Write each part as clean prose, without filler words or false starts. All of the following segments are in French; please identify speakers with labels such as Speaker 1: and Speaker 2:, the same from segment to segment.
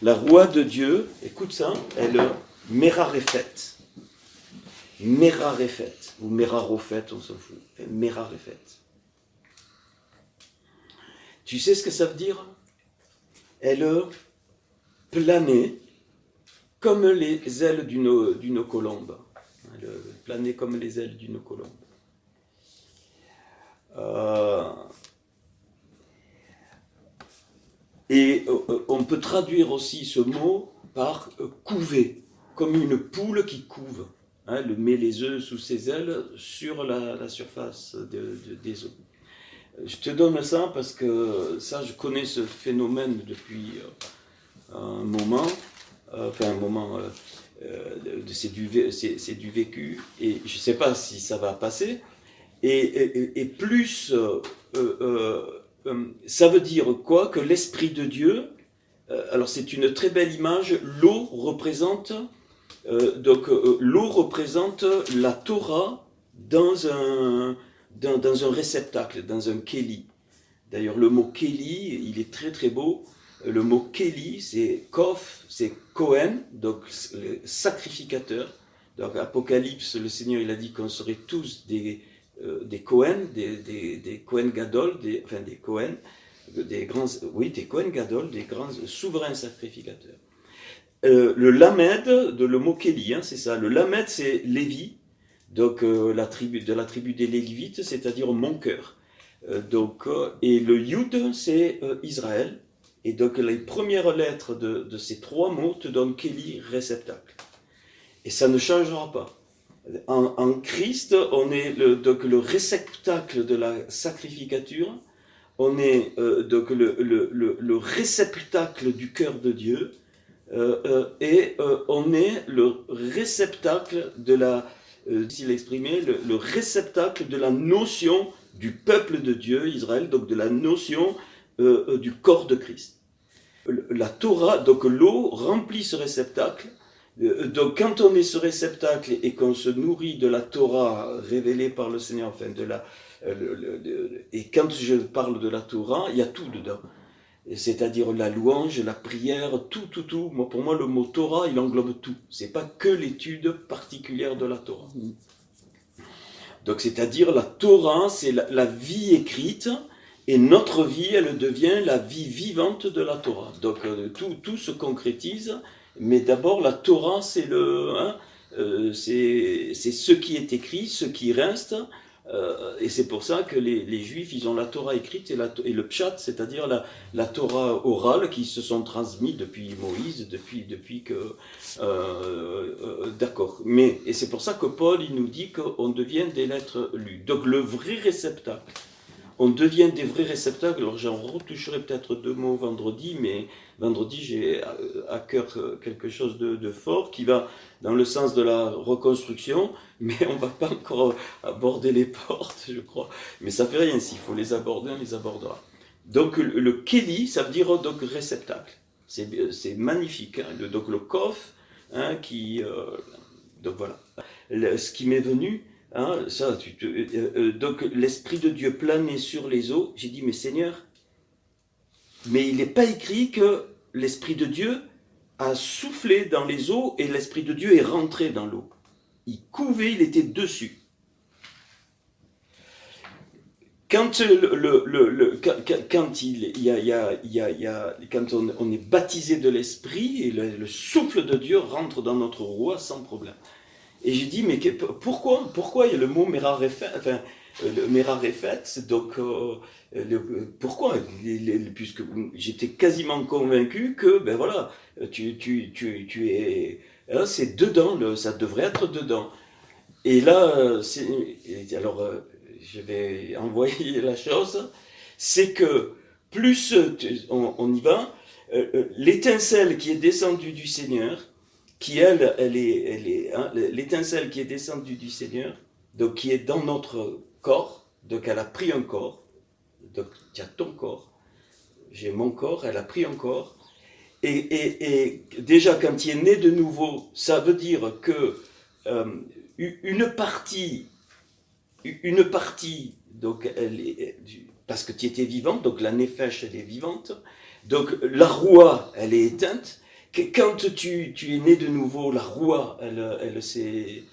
Speaker 1: La roi de Dieu, écoute ça, elle Merarephet. Merarephet, ou Merarofet, on s'en fout. Merarephet. Tu sais ce que ça veut dire? Elle planait comme les ailes d'une colombe. Elle planait comme les ailes d'une colombe. Et on peut traduire aussi ce mot par couver, comme une poule qui couve. Elle met les œufs sous ses ailes sur la surface des eaux. Je te donne ça parce que ça, je connais ce phénomène depuis un moment. C'est du vécu. Et je ne sais pas si ça va passer. Et plus, ça veut dire quoi? Que l'Esprit de Dieu, alors c'est une très belle image, l'eau représente la Torah dans un réceptacle, dans un kéli. D'ailleurs, le mot kéli, il est très très beau. Le mot kéli, c'est kof, c'est Kohen, donc sacrificateur. Donc, Apocalypse, le Seigneur, il a dit qu'on serait tous des Kohen, des Kohen Gadol, des Kohen, des Kohen Gadol, des grands souverains sacrificateurs. Le Lamed, le mot Kéli, c'est ça. Le Lamed, c'est Lévi, donc de la tribu des Lévites, c'est-à-dire mon cœur. Et le Yud, c'est Israël. Et donc les premières lettres de ces trois mots te donnent Kéli, réceptacle. Et ça ne changera pas. En Christ, on est le réceptacle de la sacrificature, on est donc le réceptacle du cœur de Dieu, et on est le réceptacle de la, s'il exprimé, le réceptacle de la notion du peuple de Dieu, Israël, donc de la notion du corps de Christ. La Torah, donc l'eau, remplit ce réceptacle. Donc quand on est ce réceptacle et qu'on se nourrit de la Torah révélée par le Seigneur, enfin et quand je parle de la Torah, il y a tout dedans. C'est-à-dire la louange, la prière, tout. Pour moi, le mot Torah, il englobe tout. C'est pas que l'étude particulière de la Torah. Donc c'est-à-dire la Torah, c'est la vie écrite, et notre vie, elle devient la vie vivante de la Torah. Donc tout se concrétise. Mais d'abord, la Torah, c'est ce qui est écrit, ce qui reste, et c'est pour ça que les Juifs, ils ont la Torah écrite et le Pshat, c'est-à-dire la Torah orale qui se sont transmis depuis Moïse, depuis que... d'accord. Et c'est pour ça que Paul, il nous dit qu'on devient des lettres lues. Donc le vrai réceptacle. On devient des vrais réceptacles. Alors j'en retoucherai peut-être 2 mots vendredi, mais vendredi j'ai à cœur quelque chose de fort qui va dans le sens de la reconstruction, mais on ne va pas encore aborder les portes, je crois. Mais ça ne fait rien, s'il faut les aborder, on les abordera. Donc le Kéli, ça veut dire donc réceptacle. C'est magnifique. Hein. Donc le Kof, donc voilà. Ce qui m'est venu... Hein, donc l'Esprit de Dieu planait sur les eaux. J'ai dit, mais Seigneur, mais il n'est pas écrit que l'Esprit de Dieu a soufflé dans les eaux et l'Esprit de Dieu est rentré dans l'eau. Il couvait, il était dessus. Quand on est baptisé de l'Esprit et le souffle de Dieu rentre dans notre roi sans problème. Et j'ai dit, mais pourquoi il y a le mot Merarephet, le Merarephet, donc pourquoi puisque j'étais quasiment convaincu que, ben voilà, tu es, hein, c'est dedans, ça devrait être dedans. Et là, alors je vais envoyer la chose, c'est que plus on y va, l'étincelle qui est descendue du Seigneur, qui elle est l'étincelle qui est descendue du Seigneur, donc qui est dans notre corps, donc elle a pris un corps, donc tu as ton corps, j'ai mon corps, elle a pris un corps, et déjà quand il est né de nouveau, ça veut dire que une partie, donc parce que tu étais vivante, donc la nefesh elle est vivante, donc la roua elle est éteinte, quand tu es né de nouveau, la roue, elle s'est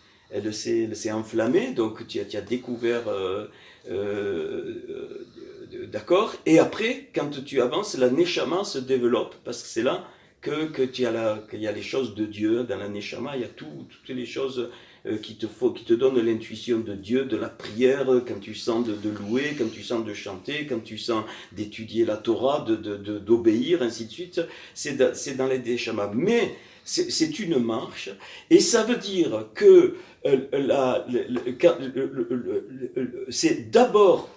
Speaker 1: enflammée, donc tu as découvert, d'accord. Et après, quand tu avances, la neshama se développe, parce que c'est là qu'il y a les choses de Dieu. Dans la neshama, il y a toutes les choses qui te donnent l'intuition de Dieu, de la prière, quand tu sens de louer, quand tu sens de chanter, quand tu sens d'étudier la Torah, d'obéir, ainsi de suite. C'est dans les neshama. Mais c'est une marche, et ça veut dire que c'est d'abord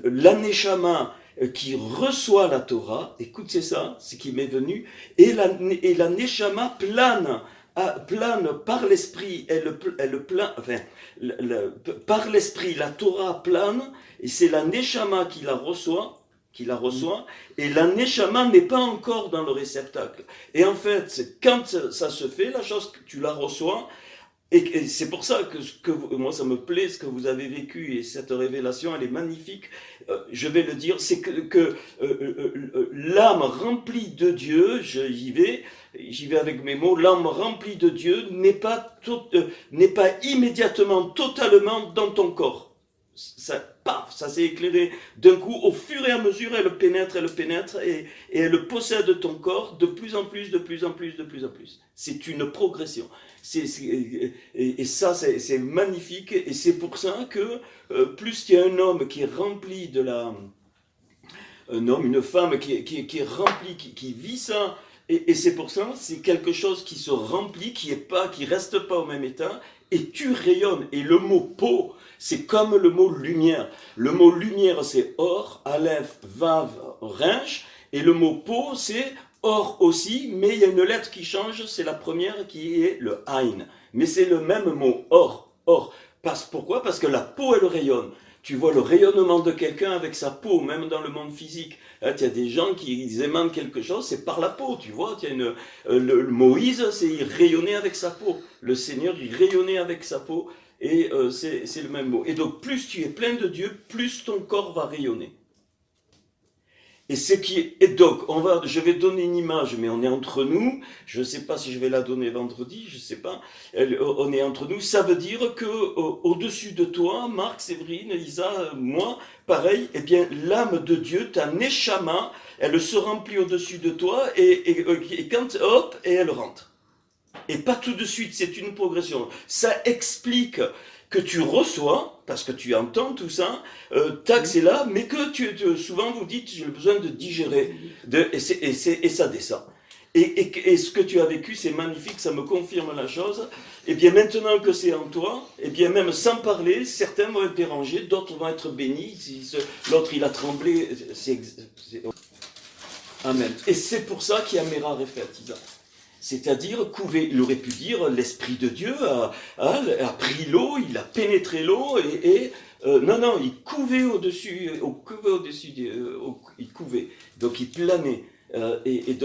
Speaker 1: la neshama qui reçoit la Torah, écoute, c'est ça, ce qui m'est venu, et la neshama plane par l'esprit, par l'esprit, la Torah plane, et c'est la neshama qui la reçoit, et la neshama n'est pas encore dans le réceptacle. Et en fait, quand ça se fait, la chose que tu la reçois, et c'est pour ça que moi ça me plaît ce que vous avez vécu, et cette révélation elle est magnifique. Je vais le dire, c'est que l'âme remplie de Dieu, j'y vais avec mes mots, l'âme remplie de Dieu n'est pas immédiatement, totalement dans ton corps. Ça s'est éclairé d'un coup, au fur et à mesure, elle pénètre, et elle possède ton corps de plus en plus, de plus en plus, de plus en plus. C'est une progression. Et ça, c'est magnifique, et c'est pour ça que plus il y a un homme qui est rempli une femme qui est remplie, qui vit ça, et c'est pour ça, c'est quelque chose qui se remplit, qui reste pas au même état, et tu rayonnes. Et le mot peau, c'est comme le mot lumière. Le mot lumière, c'est or, aleph, vav, ringe, et le mot peau, c'est or aussi, mais il y a une lettre qui change, c'est la première qui est le Ain. Mais c'est le même mot, or. Pourquoi? Parce que la peau, elle rayonne. Tu vois le rayonnement de quelqu'un avec sa peau, même dans le monde physique. Là, il y a des gens qui émanent quelque chose, c'est par la peau, tu vois. Le Moïse, il rayonnait avec sa peau. Le Seigneur, il rayonnait avec sa peau. Et c'est le même mot. Et donc, plus tu es plein de Dieu, plus ton corps va rayonner. Et donc, je vais donner une image, mais on est entre nous. Je ne sais pas si je vais la donner vendredi, je ne sais pas. On est entre nous. Ça veut dire que au-dessus de toi, Marc, Séverine, Isa, moi, pareil, eh bien, l'âme de Dieu, ta neshama, elle se remplit au-dessus de toi, et quand, hop, et elle rentre. Et pas tout de suite, c'est une progression. Ça explique que tu reçois, parce que tu entends tout ça, tac, c'est là, mais que souvent vous dites, j'ai besoin de digérer, et ça descend. Et ce que tu as vécu, c'est magnifique, ça me confirme la chose. Et bien maintenant que c'est en toi, et bien même sans parler, certains vont être dérangés, d'autres vont être bénis, l'autre il a tremblé. Amen. Et c'est pour ça qu'il y a Mera Refet, Isa. C'est-à-dire, il aurait pu dire, l'Esprit de Dieu a pris l'eau, il a pénétré l'eau, non, il couvait au-dessus, il couvait, donc il planait. Et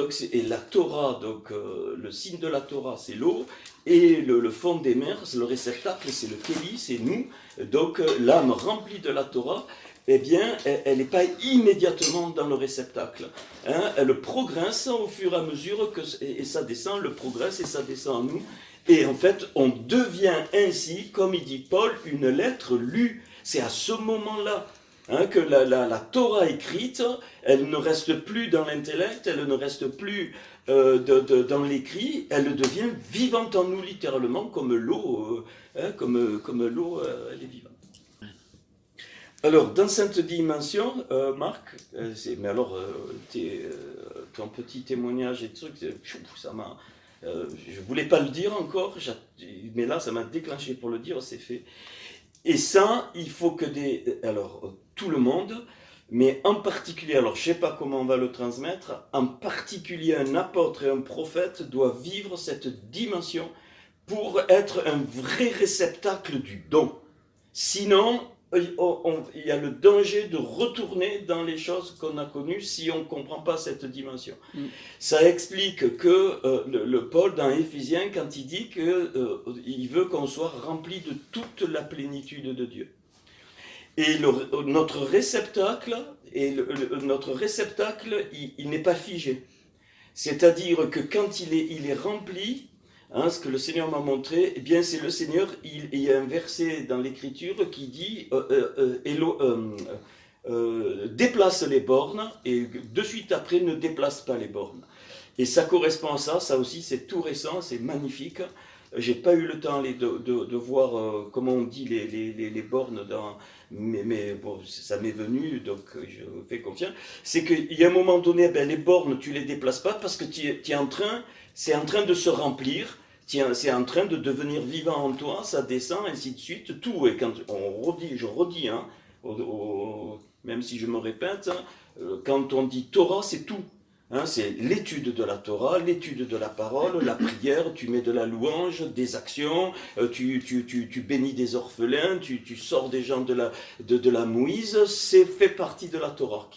Speaker 1: la Torah, donc le signe de la Torah, c'est l'eau, et le fond des mers, le réceptacle, c'est le Kéli, c'est nous. Donc l'âme remplie de la Torah, eh bien, elle n'est pas immédiatement dans le réceptacle. Elle progresse au fur et à mesure et ça descend, le progresse et ça descend en nous. Et en fait, on devient ainsi, comme il dit Paul, une lettre lue. C'est à ce moment-là que la Torah écrite, elle ne reste plus dans l'intellect, elle ne reste plus dans l'écrit, elle devient vivante en nous littéralement, comme l'eau, comme l'eau, elle est vivante. Alors, dans cette dimension, Marc, mais alors, ton petit témoignage et trucs, ça m'a... je voulais pas le dire encore, mais là, ça m'a déclenché pour le dire, c'est fait. Et ça, il faut que alors, tout le monde, mais en particulier, alors je sais pas comment on va le transmettre, en particulier un apôtre et un prophète doivent vivre cette dimension pour être un vrai réceptacle du don. Sinon, il y a le danger de retourner dans les choses qu'on a connues si on ne comprend pas cette dimension. Ça explique que le Paul dans Éphésiens, quand il dit qu'il veut qu'on soit rempli de toute la plénitude de Dieu. Et notre réceptacle, il n'est pas figé. C'est-à-dire que quand il est rempli, hein, ce que le Seigneur m'a montré, eh bien c'est le Seigneur, il y a un verset dans l'Écriture qui dit déplace les bornes, et de suite après ne déplace pas les bornes. Et ça correspond à ça aussi c'est tout récent, c'est magnifique. J'ai pas eu le temps de voir comment on dit les bornes dans, mais bon, ça m'est venu, donc je fais confiance. C'est qu'il y a un moment donné, ben, les bornes, tu les déplaces pas parce que c'est en train de se remplir, c'est en train de devenir vivant en toi, ça descend, ainsi de suite, tout. Et quand je redis, hein, même si je me répète, quand on dit Torah, c'est tout. Hein, c'est l'étude de la Torah, l'étude de la parole, la prière, tu mets de la louange, des actions, tu bénis des orphelins, tu sors des gens de la mouise, c'est fait partie de la Torah.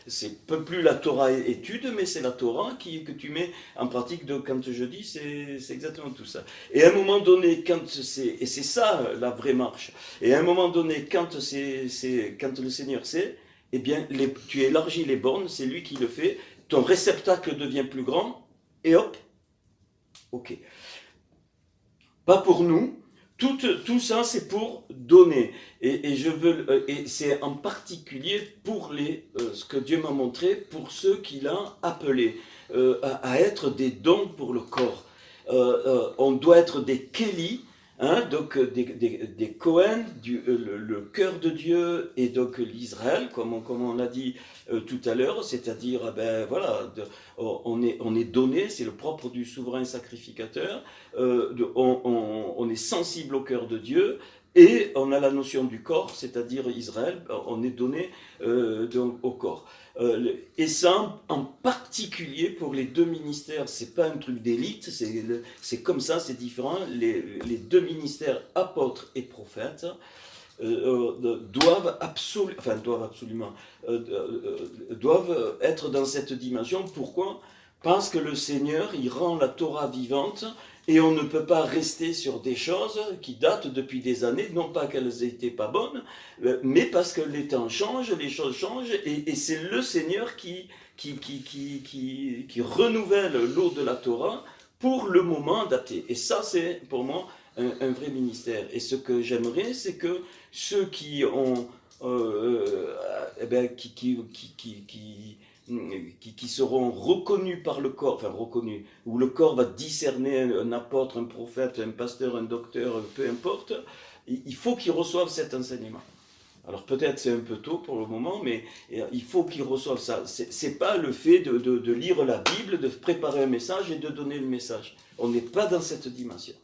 Speaker 1: C'est plus la Torah étude, mais c'est la Torah que tu mets en pratique. Quand je dis, c'est exactement tout ça. Et à un moment donné, et c'est ça la vraie marche, et à un moment donné, quand le Seigneur sait, eh bien, tu élargis les bornes, c'est lui qui le fait, ton réceptacle devient plus grand, et hop, ok. Pas pour nous, tout ça c'est pour donner. Et c'est en particulier pour ce que Dieu m'a montré, pour ceux qu'il a appelés à être des dons pour le corps. On doit être des Kéli, hein, donc des Cohen, le cœur de Dieu, et donc l'Israël, comme on l'a dit tout à l'heure, c'est-à-dire, ben voilà, on est donné, c'est le propre du souverain sacrificateur, on est sensible au cœur de Dieu, et on a la notion du corps, c'est-à-dire Israël, on est donné donc, au corps. Et ça, en particulier pour les deux ministères, c'est pas un truc d'élite, c'est comme ça, c'est différent. Les deux ministères, apôtres et prophètes, doivent être dans cette dimension. Pourquoi ? Parce que le Seigneur, il rend la Torah vivante, et on ne peut pas rester sur des choses qui datent depuis des années, non pas qu'elles n'étaient pas bonnes, mais parce que les temps changent, les choses changent, et c'est le Seigneur qui renouvelle l'eau de la Torah pour le moment adapté. Et ça, c'est pour moi un vrai ministère. Et ce que j'aimerais, c'est que ceux qui ont qui seront reconnus par le corps, enfin reconnus, où le corps va discerner un apôtre, un prophète, un pasteur, un docteur, peu importe, il faut qu'ils reçoivent cet enseignement. Alors peut-être c'est un peu tôt pour le moment, mais il faut qu'ils reçoivent ça. C'est pas le fait de lire la Bible, de préparer un message et de donner le message. On n'est pas dans cette dimension.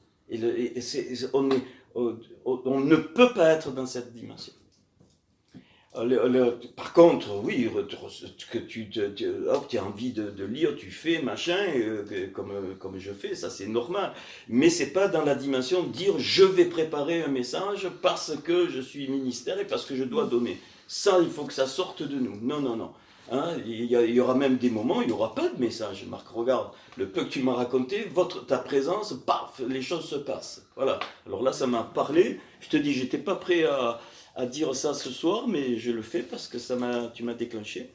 Speaker 1: On ne peut pas être dans cette dimension. Par contre, oui, que tu as envie de lire, tu fais, machin, comme je fais, ça c'est normal. Mais c'est pas dans la dimension de dire je vais préparer un message parce que je suis ministère et parce que je dois donner. Ça, il faut que ça sorte de nous. Non, non, non. Hein, il y aura même des moments où il n'y aura pas de message. Marc, regarde, le peu que tu m'as raconté, ta présence, paf, les choses se passent. Voilà. Alors là, ça m'a parlé. Je te dis, j'étais pas prêt à dire ça ce soir, mais je le fais parce que tu m'as déclenché.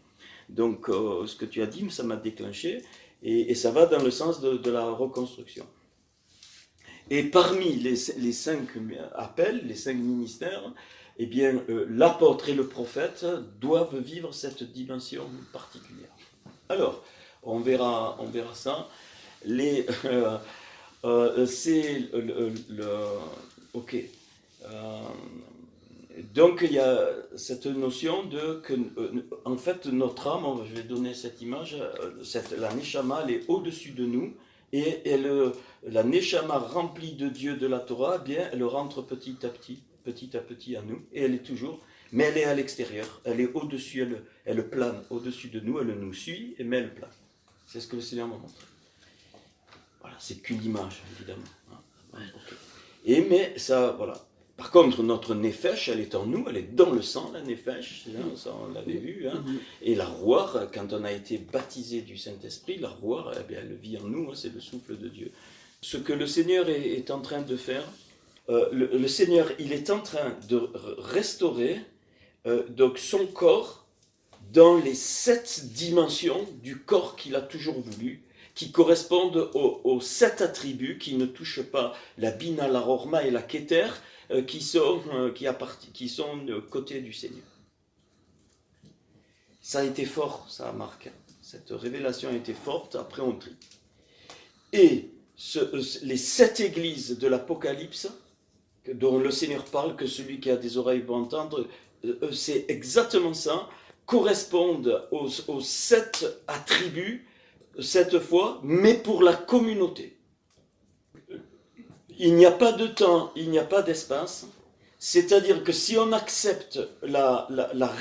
Speaker 1: Donc, ce que tu as dit, ça m'a déclenché, et ça va dans le sens de la reconstruction. Et parmi les 5 appels, les 5 ministères, eh bien, l'apôtre et le prophète doivent vivre cette dimension particulière. Alors, on verra ça. C'est ok. Donc il y a cette notion que, en fait, notre âme, je vais donner cette image, la Neshama, elle est au-dessus de nous, et la Neshama remplie de Dieu, de la Torah, eh bien, elle rentre petit à petit à nous, et elle est toujours, mais elle est à l'extérieur, elle est au-dessus, elle plane au-dessus de nous, elle nous suit, mais elle plane. C'est ce que le Seigneur m'a montré. Voilà, c'est qu'une image, évidemment. Okay. Mais ça, voilà. Par contre, notre nefesh, elle est en nous, elle est dans le sang, la nefesh, hein, ça on l'avait vu. Hein. Et la roire, quand on a été baptisé du Saint-Esprit, la roire, eh bien, elle vit en nous, hein, c'est le souffle de Dieu. Ce que le Seigneur est en train de faire, le Seigneur, il est en train de restaurer donc son corps dans les 7 dimensions du corps qu'il a toujours voulu, qui correspondent aux 7 attributs qui ne touchent pas la Bina, la Rorma et la Keter, qui sont côté du Seigneur. Ça a été fort, ça, Marc. Cette révélation a été forte, après on trie. Et les 7 églises de l'Apocalypse, dont le Seigneur parle, que celui qui a des oreilles pour entendre, c'est exactement ça, correspondent aux 7 attributs, 7 fois, mais pour la communauté. Il n'y a pas de temps, il n'y a pas d'espace, c'est-à-dire que si on accepte la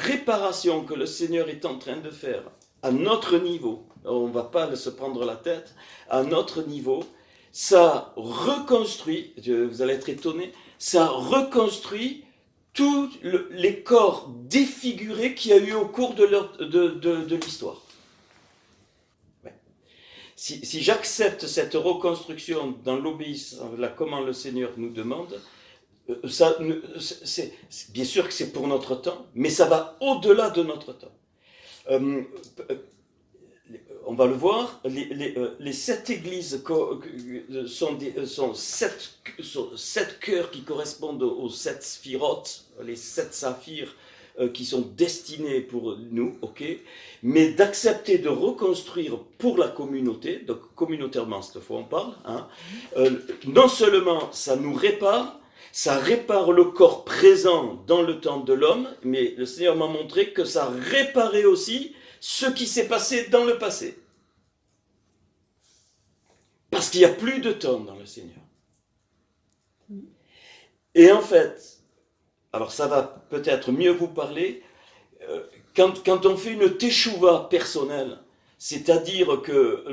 Speaker 1: réparation que le Seigneur est en train de faire à notre niveau, on ne va pas se prendre la tête, à notre niveau, ça reconstruit, vous allez être étonnés, ça reconstruit tous les corps défigurés qu'il y a eu au cours de l'histoire. Ouais. Si j'accepte cette reconstruction dans l'obéissance, comment le Seigneur nous demande, bien sûr que c'est pour notre temps, mais ça va au-delà de notre temps. On va le voir, les 7 églises sont 7 cœurs qui correspondent aux 7 sphirotes, les 7 saphirs qui sont destinés pour nous, ok, mais d'accepter de reconstruire pour la communauté, donc communautairement cette fois on parle, hein, non seulement ça nous répare, ça répare le corps présent dans le temps de l'homme, mais le Seigneur m'a montré que ça réparait aussi ce qui s'est passé dans le passé. Parce qu'il n'y a plus de temps dans le Seigneur. Et en fait, alors ça va peut-être mieux vous parler, quand on fait une teshuva personnelle, c'est-à-dire que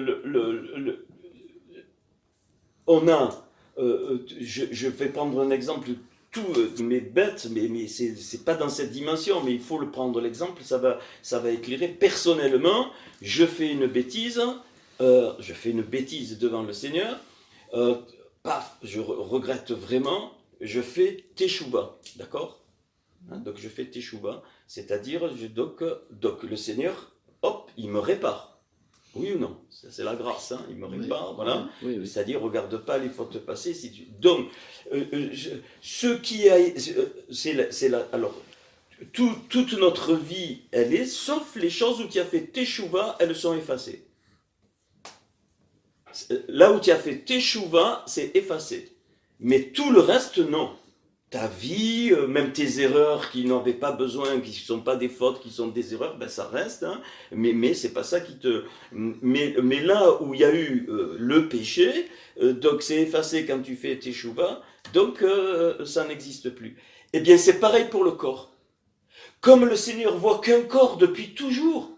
Speaker 1: on a, je vais prendre un exemple tout mais bête, mais c'est pas dans cette dimension, mais il faut le prendre l'exemple, ça va éclairer. Personnellement, je fais une bêtise devant le Seigneur, je regrette vraiment, je fais teshuva, d'accord, hein, donc je fais teshuva, c'est-à-dire donc le Seigneur, hop, il me répare. Oui ou non? C'est la grâce, hein? Il me répare, voilà. Oui. C'est-à-dire, regarde pas les fautes passées. Donc, ce qui a, alors, toute notre vie, elle est, sauf les choses où tu as fait teshuva, elles sont effacées. Là où tu as fait teshuva, c'est effacé. Mais tout le reste, non. Ta vie, même tes erreurs qui n'avaient pas besoin, qui ne sont pas des fautes, qui sont des erreurs, ben ça reste, hein, mais c'est pas ça qui te... Mais là où il y a eu le péché, donc c'est effacé quand tu fais teshuva, donc ça n'existe plus. Eh bien c'est pareil pour le corps. Comme le Seigneur voit qu'un corps depuis toujours,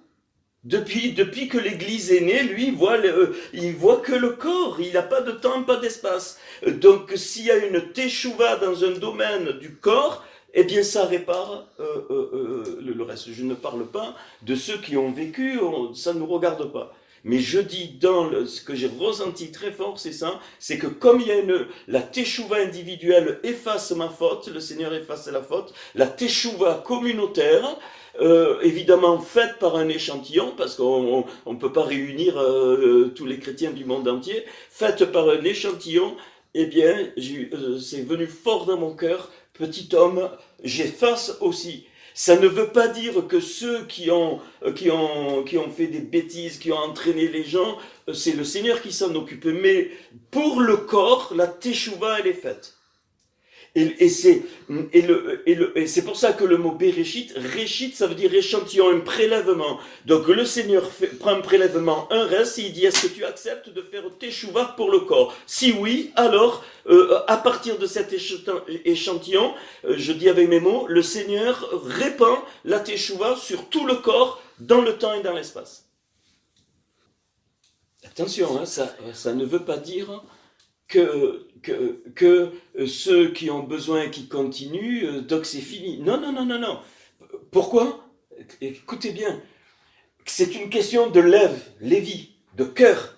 Speaker 1: depuis que l'Église est née, lui, il voit que le corps, il n'a pas de temps, pas d'espace. Donc, s'il y a une teshuva dans un domaine du corps, eh bien, ça répare le reste. Je ne parle pas de ceux qui ont vécu, ça ne nous regarde pas. Mais je dis, ce que j'ai ressenti très fort, c'est ça, c'est que comme il y a la teshuva individuelle efface ma faute, le Seigneur efface la faute, la teshuva communautaire, évidemment faite par un échantillon, parce qu'on ne peut pas réunir tous les chrétiens du monde entier, faite par un échantillon, eh bien, c'est venu fort dans mon cœur, petit homme, j'efface aussi. Ça ne veut pas dire que ceux qui ont fait des bêtises, qui ont entraîné les gens, c'est le Seigneur qui s'en occupe. Mais pour le corps, la teshuva, elle est faite. Et c'est pour ça que le mot Bereshit, Réchit, ça veut dire échantillon, un prélèvement. Donc le Seigneur prend un prélèvement, un reste, et il dit, est-ce que tu acceptes de faire teshuva pour le corps? Si oui, alors, à partir de cet échantillon, je dis avec mes mots, le Seigneur répand la teshuva sur tout le corps, dans le temps et dans l'espace. Attention, hein, ça ne veut pas dire que ceux qui ont besoin, qui continuent, donc c'est fini. Non. Pourquoi? Écoutez bien, c'est une question de lévi, de cœur.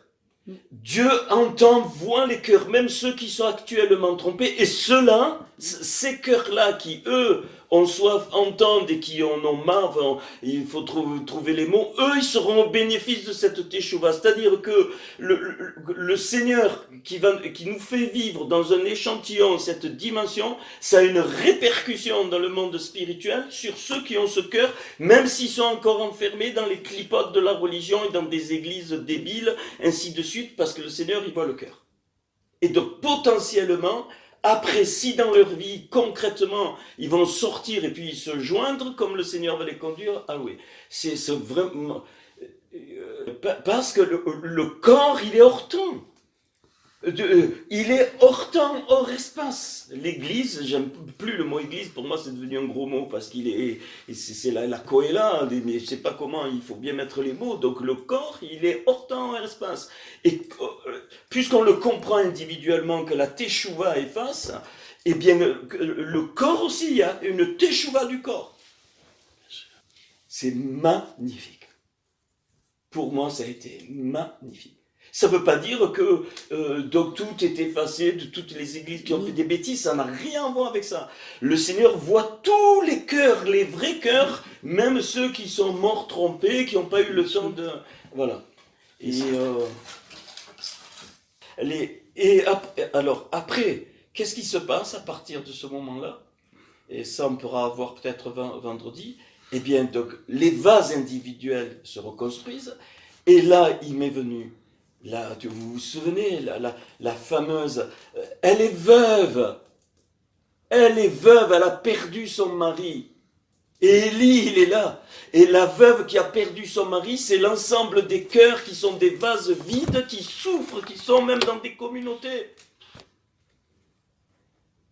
Speaker 1: Dieu entend, voit les cœurs, même ceux qui sont actuellement trompés, et ceux-là, Ces cœurs-là qui, eux, ont soif, entendent et qui en ont marre, enfin, il faut trouver les mots, eux, ils seront au bénéfice de cette teshuva. C'est-à-dire que le Seigneur qui nous fait vivre dans un échantillon cette dimension, ça a une répercussion dans le monde spirituel sur ceux qui ont ce cœur, même s'ils sont encore enfermés dans les clipotes de la religion et dans des églises débiles, ainsi de suite, parce que le Seigneur, il voit le cœur. Et donc, potentiellement, après, si dans leur vie, concrètement, ils vont sortir et puis se joindre, comme le Seigneur va les conduire, ah oui, c'est vraiment... Parce que le corps, il est hors temps. Il est hors temps, hors espace. L'église, j'aime plus le mot église, pour moi c'est devenu un gros mot parce qu'il est, c'est la kohéla, mais je sais pas comment, il faut bien mettre les mots. Donc le corps, il est hors temps, hors espace. Et puisqu'on le comprend individuellement que la teshuva efface, eh bien le corps aussi, il y a une teshuva du corps. C'est magnifique. Pour moi, ça a été magnifique. Ça ne veut pas dire que donc tout est effacé de toutes les églises qui ont fait des bêtises, ça n'a rien à voir avec ça. Le Seigneur voit tous les cœurs, les vrais cœurs, même ceux qui sont morts trompés, qui n'ont pas eu le temps de... Voilà. Alors après, qu'est-ce qui se passe à partir de ce moment-là? Et ça, on pourra voir peut-être vendredi. Eh bien, donc, les vases individuels se reconstruisent, et là, il m'est venu... Là, vous vous souvenez, la fameuse, elle est veuve, elle a perdu son mari. Et Élie, il est là. Et la veuve qui a perdu son mari, c'est l'ensemble des cœurs qui sont des vases vides, qui souffrent, qui sont même dans des communautés.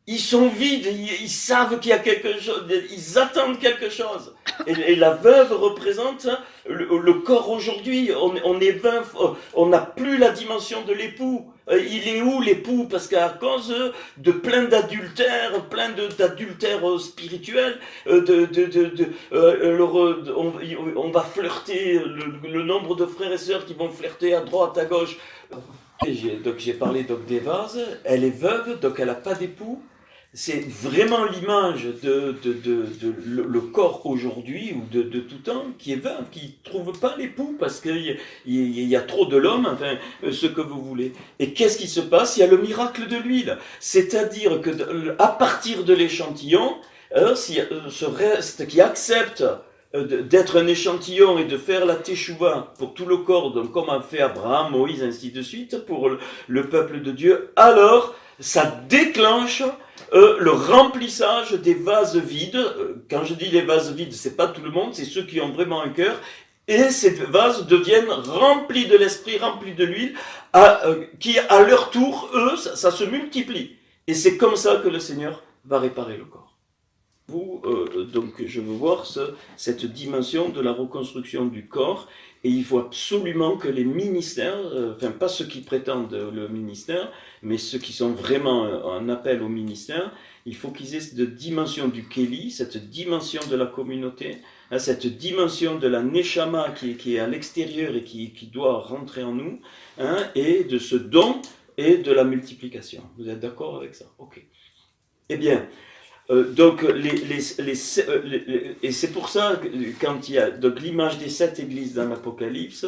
Speaker 1: Ils sont vides, ils savent qu'il y a quelque chose, ils attendent quelque chose. Et la veuve représente le corps aujourd'hui. On est veuf, on n'a plus la dimension de l'époux. Il est où l'époux? Parce qu'à cause de plein d'adultères spirituels, on va flirter, le nombre de frères et sœurs qui vont flirter à droite, à gauche. Donc j'ai parlé donc des vases, elle est veuve, donc elle n'a pas d'époux. C'est vraiment l'image de le corps aujourd'hui ou de tout temps qui est veuve, qui ne trouve pas l'époux parce qu'il y a trop de l'homme, enfin, ce que vous voulez. Et qu'est-ce qui se passe? Il y a le miracle de l'huile. C'est-à-dire qu'à partir de l'échantillon, ce reste qui accepte d'être un échantillon et de faire la teshuva pour tout le corps, donc comme a fait Abraham, Moïse, ainsi de suite, pour le peuple de Dieu, alors ça déclenche le remplissage des vases vides. Quand je dis les vases vides, c'est pas tout le monde, c'est ceux qui ont vraiment un cœur. Et ces vases deviennent remplis de l'esprit, remplis de l'huile, qui à leur tour, eux, ça se multiplie. Et c'est comme ça que le Seigneur va réparer le corps. Donc je veux voir cette dimension de la reconstruction du corps, et il faut absolument que les ministères, enfin pas ceux qui prétendent le ministère, mais ceux qui sont vraiment en appel au ministère, il faut qu'ils aient cette dimension du Kéli, cette dimension de la communauté, cette dimension de la Neshama qui est à l'extérieur et qui doit rentrer en nous, et de ce don et de la multiplication. Vous êtes d'accord avec ça? Ok. Eh bien, donc, et c'est pour ça que quand il y a donc l'image des 7 églises dans l'Apocalypse,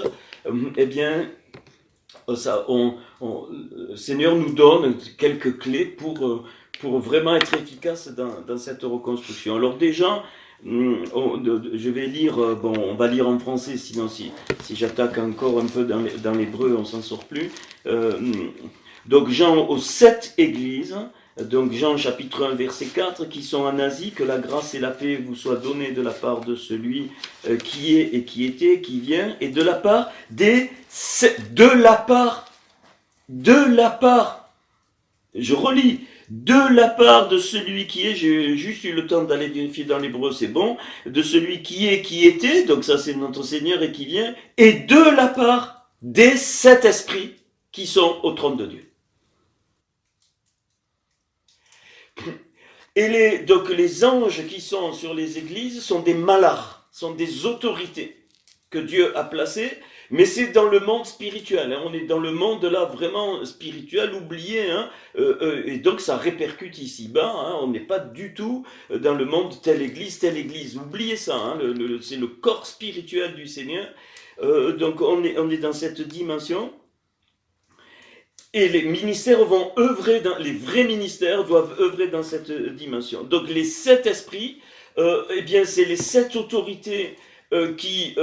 Speaker 1: eh bien, le Seigneur nous donne quelques clés pour vraiment être efficace dans cette reconstruction. Alors déjà, je vais lire, on va lire en français, sinon si j'attaque encore un peu dans l'hébreu, on s'en sort plus. Donc Jean aux 7 églises. Donc Jean chapitre 1 verset 4, qui sont en Asie, que la grâce et la paix vous soient données de la part de celui qui est et qui était, qui vient, et de la part je relis, de la part de celui qui est, j'ai juste eu le temps d'aller vérifier dans l'hébreu, c'est bon, de celui qui est, qui était, donc ça c'est notre Seigneur et qui vient, et de la part des 7 esprits qui sont au trône de Dieu. Et donc les anges qui sont sur les églises sont des malars, sont des autorités que Dieu a placées Mais c'est dans le monde spirituel, hein, on est dans le monde là vraiment spirituel, oublié, hein, et donc ça répercute ici-bas, hein, on n'est pas du tout dans le monde telle église, oubliez ça, hein, c'est le corps spirituel du Seigneur, donc on est dans cette dimension, et les ministères vont œuvrer, les vrais ministères doivent œuvrer dans cette dimension. Donc les 7 esprits, eh bien c'est les 7 autorités qui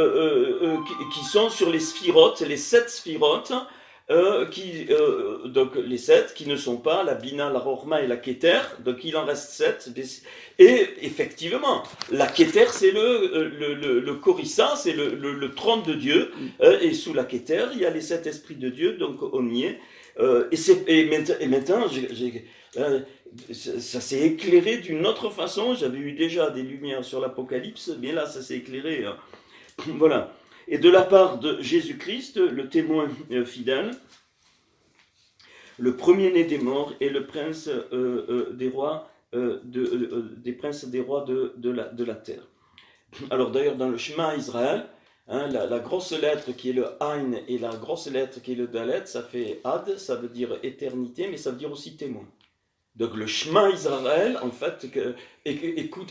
Speaker 1: sont sur les sphirotes, les 7 sphirotes, donc les 7 qui ne sont pas la Bina, la Rorma et la Keter, donc il en reste 7. Et effectivement, la Keter c'est le Korissa, c'est le trône de Dieu, et sous la Keter il y a les 7 esprits de Dieu, donc on y est. Et maintenant ça s'est éclairé d'une autre façon. J'avais eu déjà des lumières sur l'Apocalypse, mais là ça s'est éclairé. Voilà. Et de la part de Jésus-Christ, le témoin fidèle, le premier-né des morts et le prince des rois, des princes des rois de la terre. Alors d'ailleurs dans le Shema Israël, hein, la grosse lettre qui est le Ain et la grosse lettre qui est le Dalet, ça fait Ad, ça veut dire éternité, mais ça veut dire aussi témoin. Donc le Shema Israël, en fait,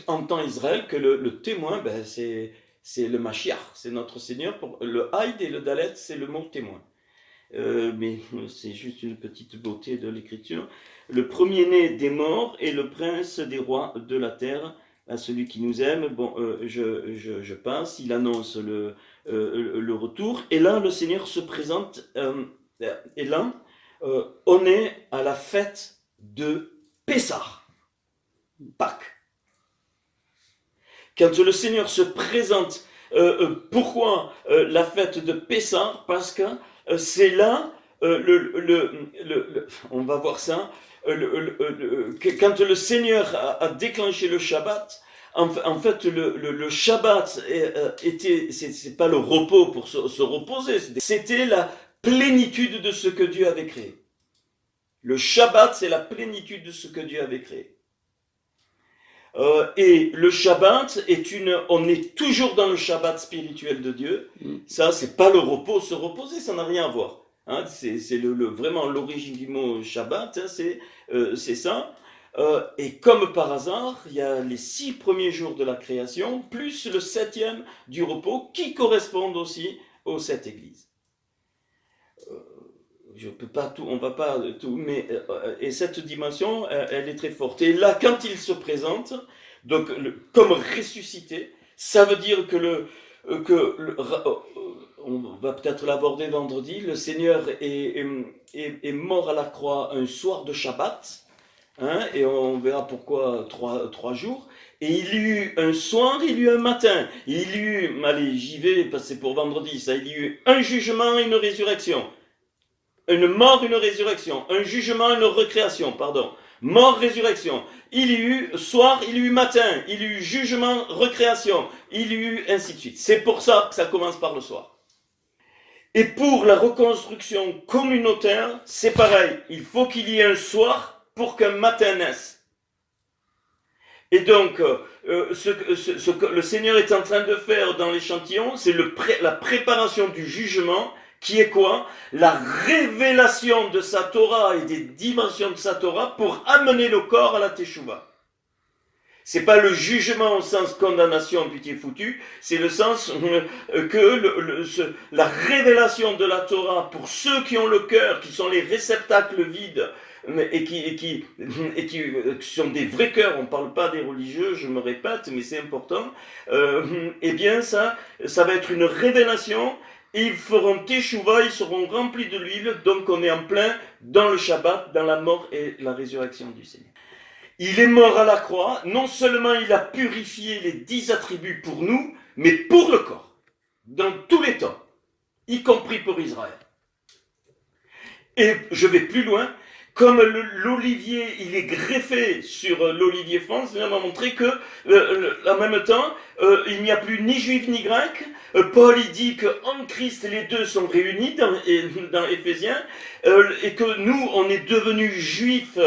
Speaker 1: entend Israël que le témoin, ben, c'est le Mashiach, c'est notre Seigneur. Le Haïd et le Dalet, c'est le mot témoin. Mais c'est juste une petite beauté de l'écriture. Le premier-né des morts et le prince des rois de la terre, à celui qui nous aime. Bon, je passe, il annonce le retour. Et là, le Seigneur se présente. Et là, on est à la fête de Pessah, Pâques. Quand le Seigneur se présente, pourquoi la fête de Pessah? Parce que c'est là, on va voir ça, quand le Seigneur a déclenché le Shabbat, en fait le Shabbat c'est pas le repos pour se reposer, c'était la plénitude de ce que Dieu avait créé. Le Shabbat, c'est la plénitude de ce que Dieu avait créé. Et le Shabbat on est toujours dans le Shabbat spirituel de Dieu. Ça, c'est pas le repos, se reposer, ça n'a rien à voir. Hein, c'est vraiment l'origine du mot Shabbat, hein, c'est ça. Et comme par hasard, il y a les 6 premiers jours de la création, plus le 7e du repos, qui correspondent aussi aux 7 églises. Je peux pas tout, on va pas tout, mais et cette dimension, elle est très forte. Et là, quand il se présente, donc comme ressuscité, ça veut dire que on va peut-être l'aborder vendredi. Le Seigneur est mort à la croix un soir de Shabbat, hein, et on verra pourquoi 3 jours. Et il y eut un soir, il y eut un matin. Il y eut, allez, j'y vais, parce que c'est pour vendredi, ça. Il y eut un jugement et une résurrection. Une mort, une résurrection. Un jugement, une recréation, pardon. Mort, résurrection. Il y eut soir, il y eut matin. Il y eut jugement, recréation. Il y eut ainsi de suite. C'est pour ça que ça commence par le soir. Et pour la reconstruction communautaire, c'est pareil. Il faut qu'il y ait un soir pour qu'un matin naisse. Et donc, ce que le Seigneur est en train de faire dans l'échantillon, c'est la préparation du jugement, qui est quoi? La révélation de sa Torah et des dimensions de sa Torah pour amener le corps à la Teshuvah. C'est pas le jugement au sens condamnation, pitié foutue, c'est le sens que la révélation de la Torah pour ceux qui ont le cœur, qui sont les réceptacles vides, et qui sont des vrais cœurs, on ne parle pas des religieux, je me répète, mais c'est important, eh bien ça va être une révélation. Ils feront teshuva, ils seront remplis de l'huile, donc on est en plein dans le Shabbat, dans la mort et la résurrection du Seigneur. Il est mort à la croix, non seulement il a purifié les 10 attributs pour nous, mais pour le corps, dans tous les temps, y compris pour Israël. Et je vais plus loin, comme l'olivier, il est greffé sur l'olivier France, il m'a montré que, en même temps, il n'y a plus ni juif ni grec, Paul il dit qu'en Christ les deux sont réunis dans Éphésiens, et que nous on est devenus juifs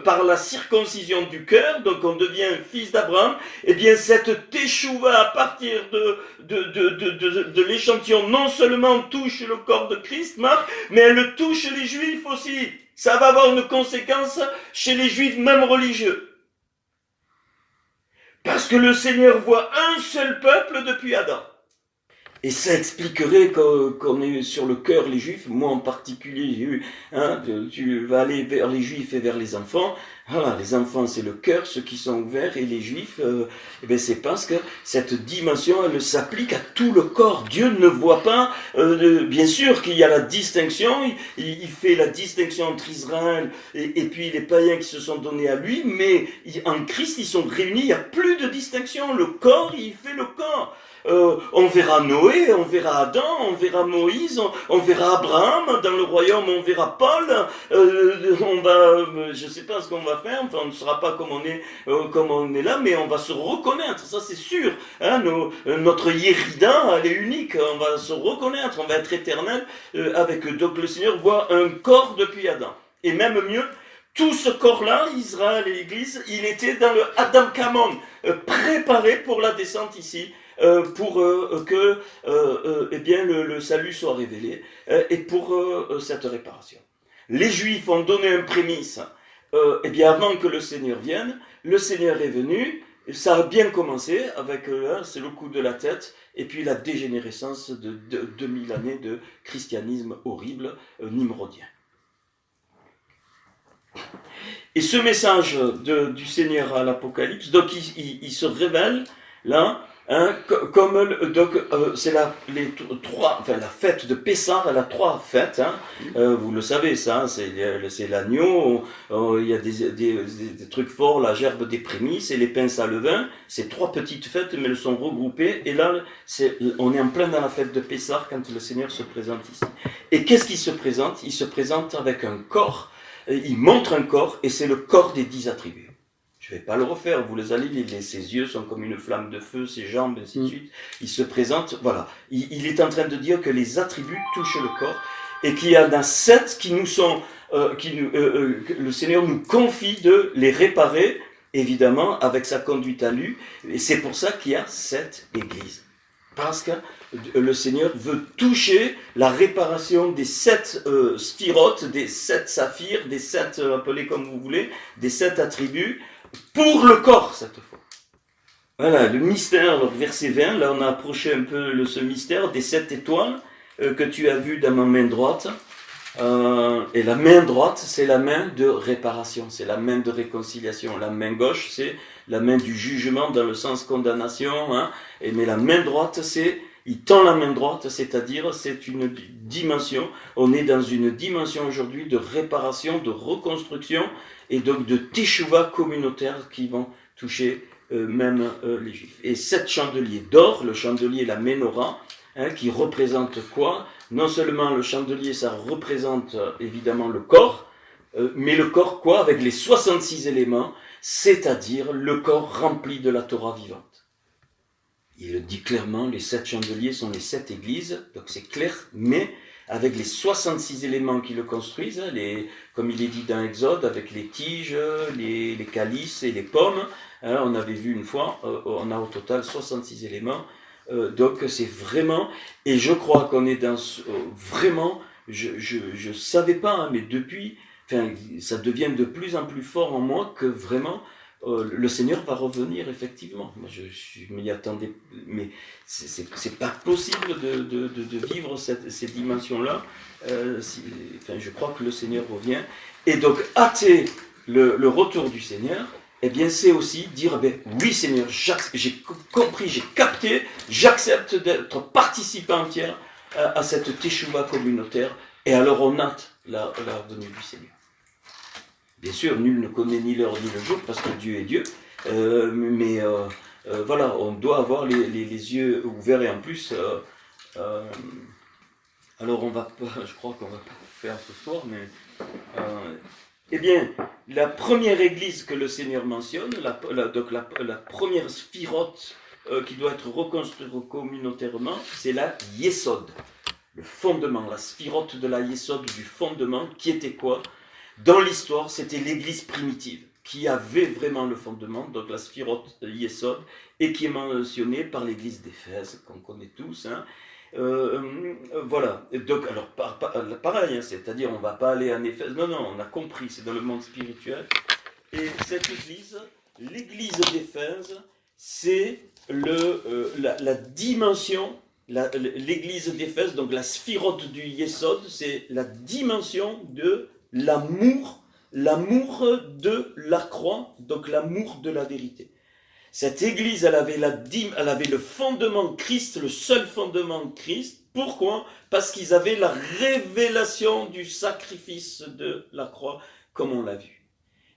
Speaker 1: par la circoncision du cœur, donc on devient fils d'Abraham. Et bien cette teshuva à partir de l'échantillon non seulement touche le corps de Christ, Marc, mais elle touche les juifs aussi. Ça va avoir une conséquence chez les juifs même religieux. Parce que le Seigneur voit un seul peuple depuis Adam. Et ça expliquerait qu'on est sur le cœur, les juifs, moi en particulier, tu vas aller vers les juifs et vers les enfants. Voilà, les enfants c'est le cœur, ceux qui sont ouverts, et les juifs, c'est parce que cette dimension, elle s'applique à tout le corps. Dieu ne voit pas, bien sûr qu'il y a la distinction, il fait la distinction entre Israël et puis les païens qui se sont donnés à lui, mais en Christ ils sont réunis, il n'y a plus de distinction, le corps il fait le corps. On verra Noé, on verra Adam, on verra Moïse, on verra Abraham dans le royaume, on verra Paul, je sais pas ce qu'on va faire, enfin on ne sera pas comme on est là, mais on va se reconnaître, ça c'est sûr, notre Yérida, elle est unique, on va se reconnaître, on va être éternel avec eux. Donc le Seigneur voit un corps depuis Adam, et même mieux, tout ce corps-là, Israël et l'Église, il était dans le Adam Kamon, préparé pour la descente ici, pour que le salut soit révélé et pour cette réparation. Les Juifs ont donné un prémisse avant que le Seigneur vienne. Le Seigneur est venu, ça a bien commencé avec c'est le coup de la tête et puis la dégénérescence de 2000 années de christianisme horrible nimrodien. Et ce message du Seigneur à l'Apocalypse, donc il se révèle là. C'est la fête de Pessah, elle a trois fêtes, vous le savez ça, c'est l'agneau, il y a des trucs forts, la gerbe des prémices et les pains à levain, c'est trois petites fêtes mais elles sont regroupées, et là on est en plein dans la fête de Pessah quand le Seigneur se présente ici. Et qu'est-ce qu'il se présente? Il se présente avec un corps, il montre un corps, et c'est le corps des 10 attributs. Je ne vais pas le refaire, vous les allez lire, ses yeux sont comme une flamme de feu, ses jambes, et ainsi de suite. Il se présente, voilà. Il est en train de dire que les attributs touchent le corps, et qu'il y en a 7 qui nous sont, le Seigneur nous confie de les réparer, évidemment, avec sa conduite à lui, et c'est pour ça qu'il y a 7 églises. Parce que le Seigneur veut toucher la réparation des 7 sphirotes, des 7 saphirs, des 7, appelez comme vous voulez, des 7 attributs, pour le corps cette fois. Voilà, le mystère, alors verset 20, là on a approché un peu ce mystère des 7 étoiles que tu as vu dans ma main droite. Et la main droite, c'est la main de réparation, c'est la main de réconciliation. La main gauche, c'est la main du jugement dans le sens condamnation. Mais la main droite, il tend la main droite, c'est-à-dire c'est une dimension. On est dans une dimension aujourd'hui de réparation, de reconstruction, et donc de teshuva communautaire qui vont toucher même les Juifs. Et 7 chandeliers d'or, le chandelier, la menorah, qui représente quoi? Non seulement le chandelier, ça représente évidemment le corps, mais le corps quoi? Avec les 66 éléments, c'est-à-dire le corps rempli de la Torah vivante. Il le dit clairement, les 7 chandeliers sont les 7 églises, donc c'est clair, mais avec les 66 éléments qui le construisent, comme il est dit dans Exode, avec les tiges, les calices et les pommes, on avait vu une fois, on a au total 66 éléments, donc c'est vraiment, et je crois qu'on est dans vraiment, je savais pas, mais depuis, ça devient de plus en plus fort en moi que vraiment le Seigneur va revenir effectivement. Moi je m'y attendais, mais c'est pas possible de vivre ces dimensions-là. Je crois que le Seigneur revient, et donc hâter le retour du Seigneur. Eh bien, c'est aussi dire, oui Seigneur, j'ai compris, j'ai capté, j'accepte d'être participant entière à cette teshuva communautaire, et alors on hâte la venue du Seigneur. Bien sûr, nul ne connaît ni l'heure ni le jour, parce que Dieu est Dieu, voilà, on doit avoir les yeux ouverts, et en plus, alors je crois qu'on va pas faire ce soir, mais... Eh bien, la première église que le Seigneur mentionne, la première sphirote qui doit être reconstruit communautairement, c'est la Yesod, le fondement, la sphirote de la Yesod, du fondement, qui était quoi? Dans l'histoire, c'était l'église primitive, qui avait vraiment le fondement, donc la sphirote Yesod, et qui est mentionnée par l'église d'Éphèse, qu'on connaît tous, hein. Voilà, donc alors pareil, hein, c'est-à-dire on ne va pas aller en Éphèse, non, on a compris, c'est dans le monde spirituel. Et cette église, l'église d'Éphèse, c'est la dimension, l'église d'Éphèse, donc la sphirote du Yesod, c'est la dimension de l'amour de la croix, donc l'amour de la vérité. Cette église, elle avait le fondement Christ, le seul fondement Christ. Pourquoi? Parce qu'ils avaient la révélation du sacrifice de la croix, comme on l'a vu.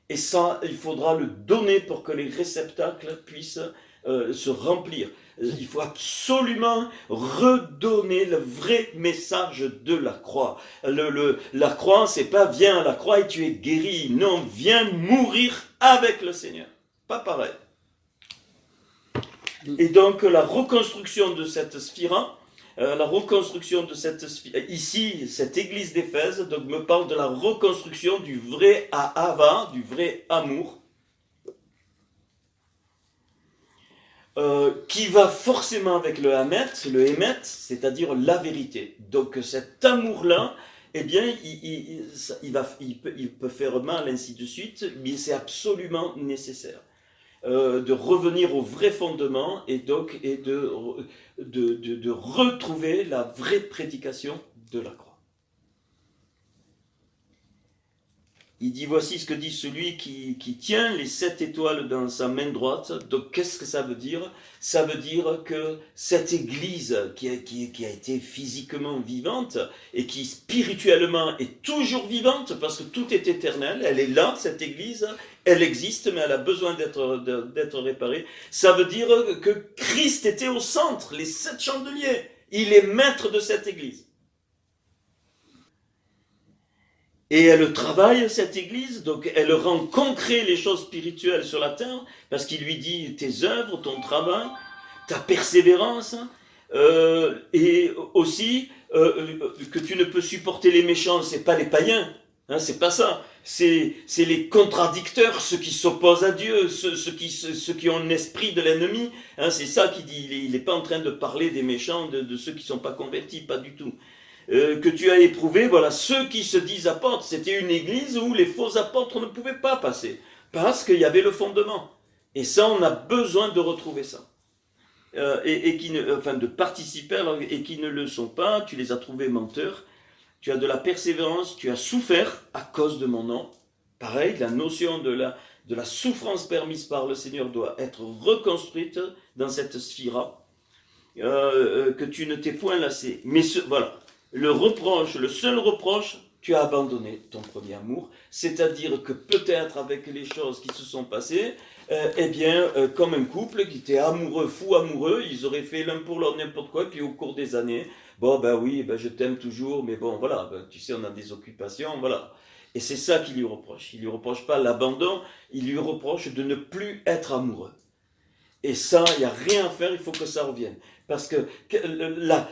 Speaker 1: Et ça, il faudra le donner pour que les réceptacles puissent se remplir. Il faut absolument redonner le vrai message de la croix. La croix, c'est pas viens à la croix et tu es guéri. Non, viens mourir avec le Seigneur. Pas pareil. Et donc la reconstruction de cette sphira, ici, cette église d'Éphèse, donc me parle de la reconstruction du vrai Ahava, du vrai amour, qui va forcément avec le Hamet, c'est-à-dire la vérité. Donc cet amour-là, eh bien, il peut faire mal, ainsi de suite, mais c'est absolument nécessaire. De revenir au vrai fondement et donc de retrouver la vraie prédication de la croix. Il dit, voici ce que dit celui qui tient les 7 étoiles dans sa main droite. Donc qu'est-ce que ça veut dire? Ça veut dire que cette église qui a été physiquement vivante et qui spirituellement est toujours vivante, parce que tout est éternel, elle est là, cette église, elle existe, mais elle a besoin d'être réparée. Ça veut dire que Christ était au centre, les 7 chandeliers. Il est maître de cette église. Et elle travaille, cette église, donc elle rend concret les choses spirituelles sur la terre, parce qu'il lui dit tes œuvres, ton travail, ta persévérance, et aussi que tu ne peux supporter les méchants, c'est pas les païens, hein, c'est pas ça, c'est les contradicteurs, ceux qui s'opposent à Dieu, ceux qui ont l'esprit de l'ennemi, hein, c'est ça qu'il dit, il n'est pas en train de parler des méchants, de ceux qui ne sont pas convertis, pas du tout. Que tu as éprouvé, voilà, ceux qui se disent apôtres, c'était une église où les faux apôtres ne pouvaient pas passer, parce qu'il y avait le fondement. Et ça, on a besoin de retrouver ça. De participer, et qui ne le sont pas, tu les as trouvés menteurs, tu as de la persévérance, tu as souffert à cause de mon nom. Pareil, la notion de la souffrance permise par le Seigneur doit être reconstruite dans cette sphira, que tu ne t'es point lassé. Mais voilà. Le seul reproche, tu as abandonné ton premier amour, c'est-à-dire que peut-être avec les choses qui se sont passées, comme un couple qui était amoureux, fou amoureux, ils auraient fait l'un pour l'autre n'importe quoi, puis au cours des années, je t'aime toujours, mais bon, voilà, tu sais, on a des occupations, voilà. Et c'est ça qu'il lui reproche. Il lui reproche pas l'abandon, il lui reproche de ne plus être amoureux. Et ça, il n'y a rien à faire, il faut que ça revienne. Parce que l'un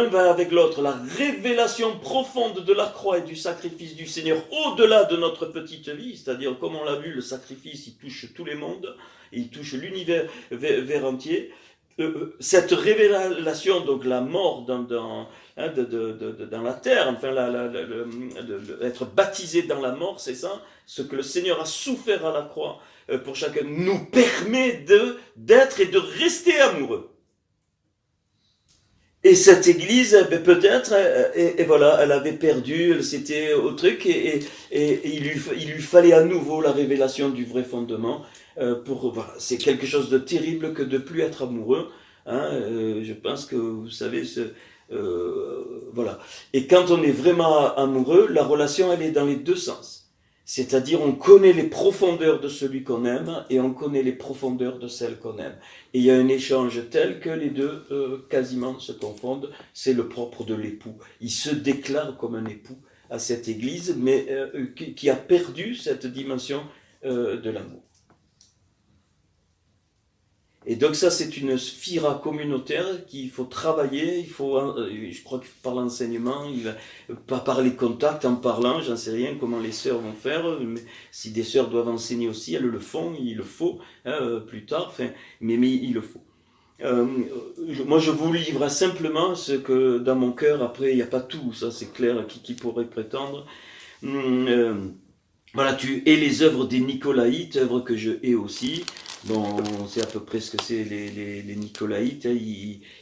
Speaker 1: va avec l'autre. La révélation profonde de la croix et du sacrifice du Seigneur au-delà de notre petite vie, c'est-à-dire, comme on l'a vu, le sacrifice, il touche tous les mondes, il touche l'univers entier. Cette révélation, donc la mort dans la terre, enfin, être baptisé dans la mort, c'est ça, ce que le Seigneur a souffert à la croix pour chacun, nous permet d'être et de rester amoureux. Et cette église, peut-être, et voilà, elle avait perdu, elle s'était au truc, et il lui fallait à nouveau la révélation du vrai fondement. Voilà, c'est quelque chose de terrible que de plus être amoureux. Hein, je pense que vous savez, voilà. Et quand on est vraiment amoureux, la relation, elle est dans les deux sens. C'est-à-dire, on connaît les profondeurs de celui qu'on aime et on connaît les profondeurs de celle qu'on aime. Et il y a un échange tel que les deux quasiment se confondent. C'est le propre de l'époux. Il se déclare comme un époux à cette église, mais qui a perdu cette dimension de l'amour. Et donc ça, c'est une sphira communautaire qu'il faut travailler, je crois que par l'enseignement, pas par les contacts, en parlant, j'en sais rien comment les sœurs vont faire, mais si des sœurs doivent enseigner aussi, elles le font, il le faut, hein, plus tard, enfin, mais il le faut. Moi, je vous livre simplement ce que dans mon cœur, après, il n'y a pas tout, ça c'est clair, qui pourrait prétendre. Voilà, tu hais les œuvres des Nicolaïtes, œuvres que je hais aussi. Bon, on sait à peu près ce que c'est les Nicolaïtes, hein,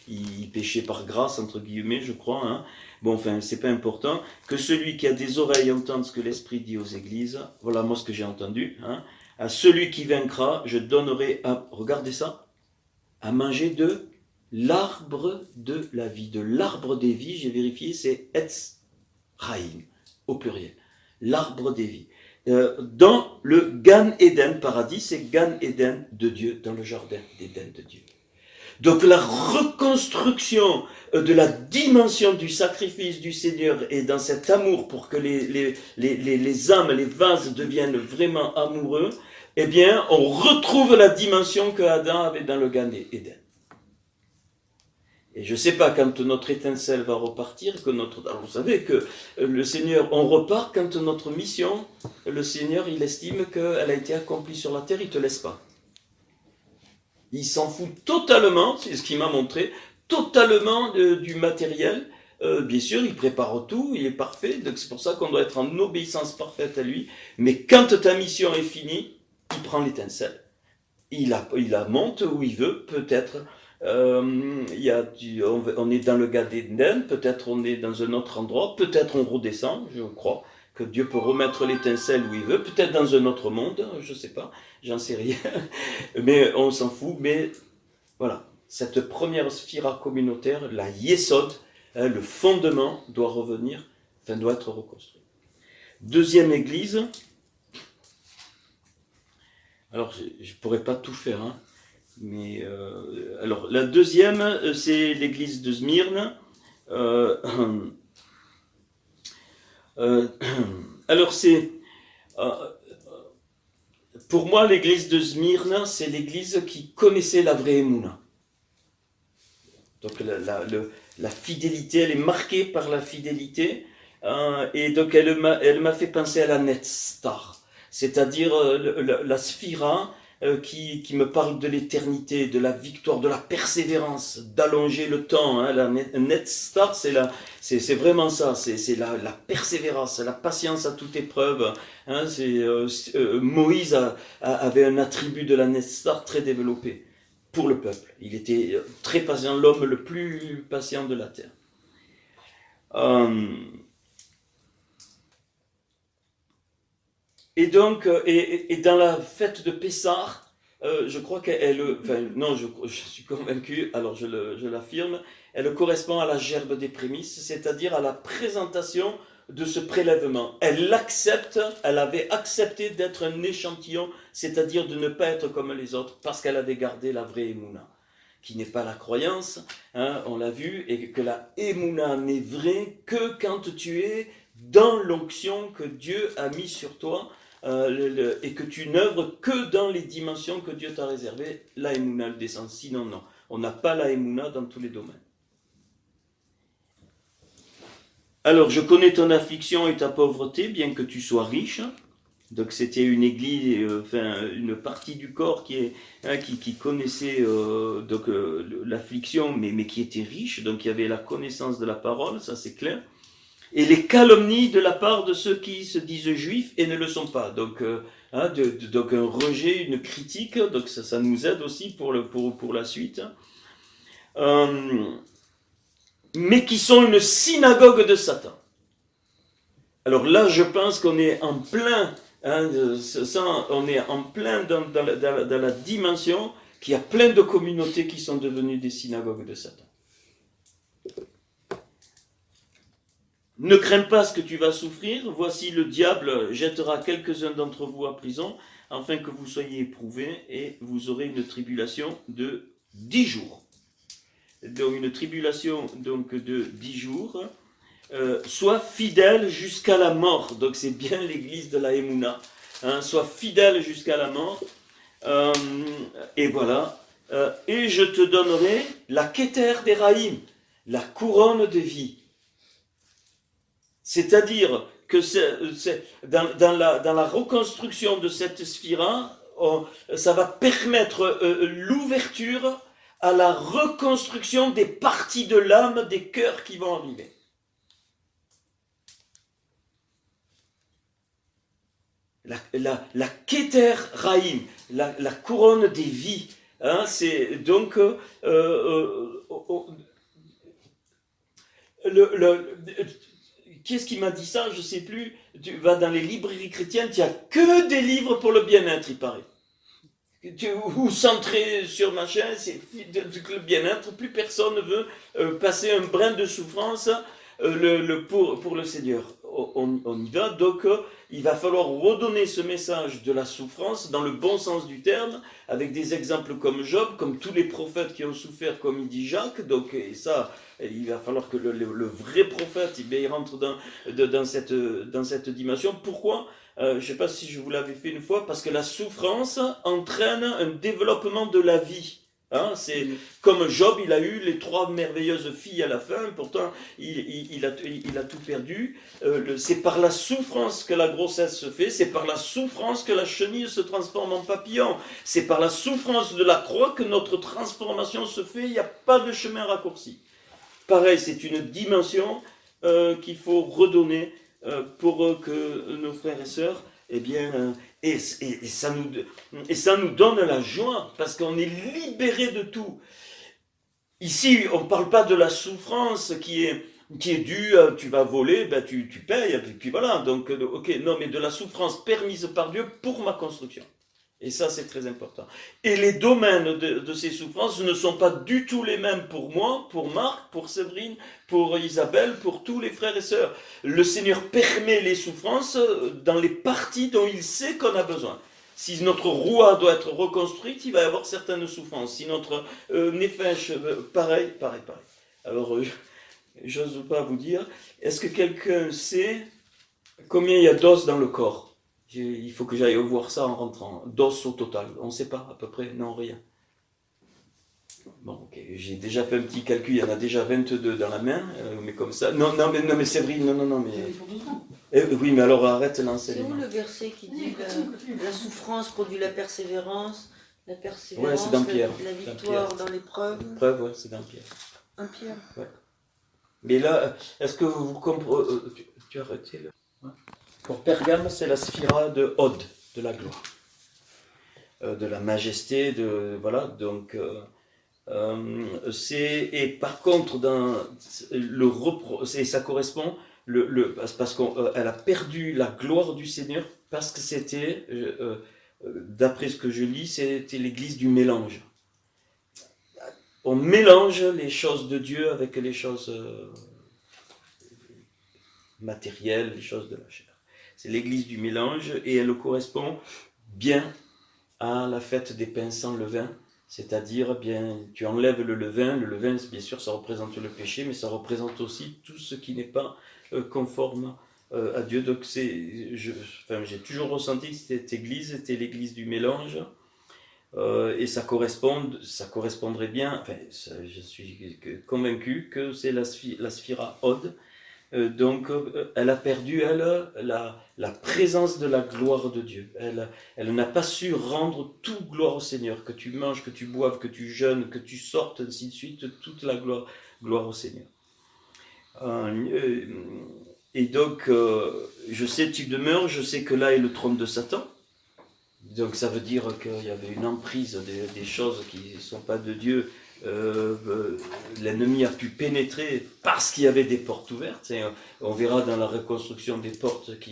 Speaker 1: ils péchaient par grâce, entre guillemets, je crois. Hein. Bon, enfin, c'est pas important. Que celui qui a des oreilles entende ce que l'Esprit dit aux églises. Voilà, moi, ce que j'ai entendu. Hein. À celui qui vaincra, je donnerai regardez ça, à manger de l'arbre de la vie, de l'arbre des vies, j'ai vérifié, c'est Etz Chaim, au pluriel. L'arbre des vies. Dans le Gan Eden, paradis, c'est Gan Eden de Dieu, dans le jardin d'Éden de Dieu. Donc la reconstruction de la dimension du sacrifice du Seigneur et dans cet amour pour que les âmes, les vases deviennent vraiment amoureux, eh bien, on retrouve la dimension que Adam avait dans le Gan Eden. Et je ne sais pas quand notre étincelle va repartir, alors vous savez que le Seigneur, on repart quand notre mission, le Seigneur, il estime qu'elle a été accomplie sur la terre, il ne te laisse pas. Il s'en fout totalement, c'est ce qu'il m'a montré, totalement du matériel. Bien sûr, il prépare tout, il est parfait, donc c'est pour ça qu'on doit être en obéissance parfaite à lui. Mais quand ta mission est finie, il prend l'étincelle. Il la monte où il veut, peut-être. On est dans le Gan d'Éden, peut-être on est dans un autre endroit, peut-être on redescend, je crois que Dieu peut remettre l'étincelle où il veut, peut-être dans un autre monde, je ne sais pas, j'en sais rien, mais on s'en fout, mais voilà, cette première sphira communautaire, la Yesod, le fondement doit revenir, doit être reconstruit. Deuxième église, alors je ne pourrais pas tout faire, hein. Mais alors la deuxième, c'est l'église de Smyrne. Alors c'est pour moi l'église de Smyrne, c'est l'église qui connaissait la vraie Emouna. Donc la fidélité, elle est marquée par la fidélité, et donc elle m'a fait penser à la Netzstar, c'est-à-dire la sphira. Qui me parle de l'éternité, de la victoire, de la persévérance, d'allonger le temps. Hein. La Netzstar, c'est vraiment ça, c'est la persévérance, la patience à toute épreuve. Hein. Moïse avait un attribut de la Netzstar très développé pour le peuple. Il était très patient, l'homme le plus patient de la terre. Et donc, et dans la fête de Pessah, je crois je suis convaincu, alors je l'affirme, elle correspond à la gerbe des prémices, c'est-à-dire à la présentation de ce prélèvement. Elle avait accepté d'être un échantillon, c'est-à-dire de ne pas être comme les autres, parce qu'elle avait gardé la vraie Emouna, qui n'est pas la croyance, hein, on l'a vu, et que la Emouna n'est vraie que quand tu es dans l'onction que Dieu a mis sur toi, et que tu n'œuvres que dans les dimensions que Dieu t'a réservées, la Emouna le descend. Sinon, non. On n'a pas la Emouna dans tous les domaines. Alors, je connais ton affliction et ta pauvreté, bien que tu sois riche. Donc, c'était une église, une partie du corps qui connaissait l'affliction, mais qui était riche. Donc, il y avait la connaissance de la parole, ça c'est clair. Et les calomnies de la part de ceux qui se disent juifs et ne le sont pas. Donc, donc un rejet, une critique, donc ça nous aide aussi pour la suite. Mais qui sont une synagogue de Satan. Alors là, je pense qu'on est en plein, on est en plein dans la dimension qu'il y a plein de communautés qui sont devenues des synagogues de Satan. Ne crains pas ce que tu vas souffrir, voici le diable jettera quelques-uns d'entre vous à prison, afin que vous soyez éprouvés, et vous aurez une tribulation de 10 jours. Donc une tribulation donc, de 10 jours, sois fidèle jusqu'à la mort, donc c'est bien l'église de la Emouna, hein, sois fidèle jusqu'à la mort, et voilà, Et je te donnerai la Keter d'Éraïm, la couronne de vie. C'est-à-dire que dans la reconstruction de cette sphira, ça va permettre l'ouverture à la reconstruction des parties de l'âme, des cœurs qui vont arriver. La Keter Raïm, la couronne des vies, hein, c'est donc qui est-ce qui m'a dit ça? Je ne sais plus. Tu vas dans les librairies chrétiennes, il n'y a que des livres pour le bien-être, il paraît. Ou centré sur machin, c'est le bien-être, plus personne ne veut passer un brin de souffrance pour le Seigneur. On y va, donc il va falloir redonner ce message de la souffrance dans le bon sens du terme, avec des exemples comme Job, comme tous les prophètes qui ont souffert, comme il dit Jacques. Donc, et ça, il va falloir que le vrai prophète il rentre dans cette dimension. Pourquoi? Je ne sais pas si je vous l'avais fait une fois, parce que la souffrance entraîne un développement de la vie. Hein, c'est comme Job, il a eu les 3 merveilleuses filles à la fin, pourtant il a tout perdu. C'est par la souffrance que la grossesse se fait, c'est par la souffrance que la chenille se transforme en papillon, c'est par la souffrance de la croix que notre transformation se fait, il n'y a pas de chemin raccourci. Pareil, c'est une dimension qu'il faut redonner pour que nos frères et sœurs, eh bien, et ça nous donne la joie, parce qu'on est libéré de tout. Ici, on ne parle pas de la souffrance qui est due, tu vas voler, ben tu payes, et puis voilà. Donc, ok, non, mais de la souffrance permise par Dieu pour ma construction. Et ça, c'est très important. Et les domaines de ces souffrances ne sont pas du tout les mêmes pour moi, pour Marc, pour Séverine, pour Isabelle, pour tous les frères et sœurs. Le Seigneur permet les souffrances dans les parties dont il sait qu'on a besoin. Si notre roua doit être reconstruite, il va y avoir certaines souffrances. Si notre nefesh, pareil. Alors, j'ose pas vous dire, est-ce que quelqu'un sait combien il y a d'os dans le corps? Il faut que j'aille voir ça en rentrant. D'os au total, on ne sait pas à peu près, non, rien. Bon, ok, j'ai déjà fait un petit calcul, il y en a déjà 22 dans la main, mais comme ça. Non, mais c'est vrai, non, mais. Oui, mais alors arrête l'enseignement.
Speaker 2: C'est où le verset qui dit la souffrance produit la persévérance,
Speaker 1: ouais, c'est dans Pierre.
Speaker 2: La victoire dans l'épreuve?
Speaker 1: L'épreuve, ouais, c'est dans Pierre.
Speaker 2: Un Pierre.
Speaker 1: Ouais. Mais là, est-ce que vous comprenez. Tu as arrêté là? Ouais. Pour Pergame, c'est la sphira de Od, de la gloire, de la majesté, voilà. Donc, et par contre, ça correspond parce qu'elle a perdu la gloire du Seigneur parce que c'était, d'après ce que je lis, c'était l'église du mélange. On mélange les choses de Dieu avec les choses matérielles, les choses de la chair. C'est l'église du mélange et elle correspond bien à la fête des pains sans levain, c'est-à-dire bien tu enlèves le levain, bien sûr ça représente le péché, mais ça représente aussi tout ce qui n'est pas conforme à Dieu. Donc j'ai toujours ressenti que cette église était l'église du mélange et ça correspondrait bien, je suis convaincu que c'est la sphira Od. Donc, elle a perdu, la présence de la gloire de Dieu. Elle n'a pas su rendre toute gloire au Seigneur. Que tu manges, que tu boives, que tu jeûnes, que tu sortes, ainsi de suite, toute la gloire au Seigneur. Et donc, je sais, tu demeures, je sais que là est le trône de Satan. Donc, ça veut dire qu'il y avait une emprise des choses qui ne sont pas de Dieu. L'ennemi a pu pénétrer parce qu'il y avait des portes ouvertes. Et on verra dans la reconstruction des portes que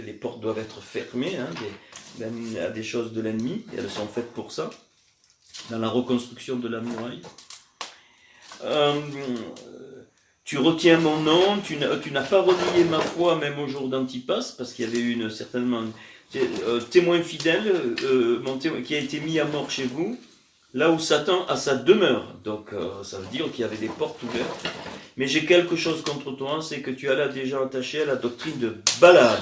Speaker 1: les portes doivent être fermées à des choses de l'ennemi. Elles sont faites pour ça. Dans la reconstruction de la muraille. Tu retiens mon nom, tu n'as pas renié ma foi même au jour d'Antipas, parce qu'il y avait certainement témoin fidèle qui a été mis à mort chez vous, là où Satan a sa demeure. Donc ça veut dire qu'il y avait des portes ouvertes. Mais j'ai quelque chose contre toi, c'est que tu as là déjà attaché à la doctrine de Balaam.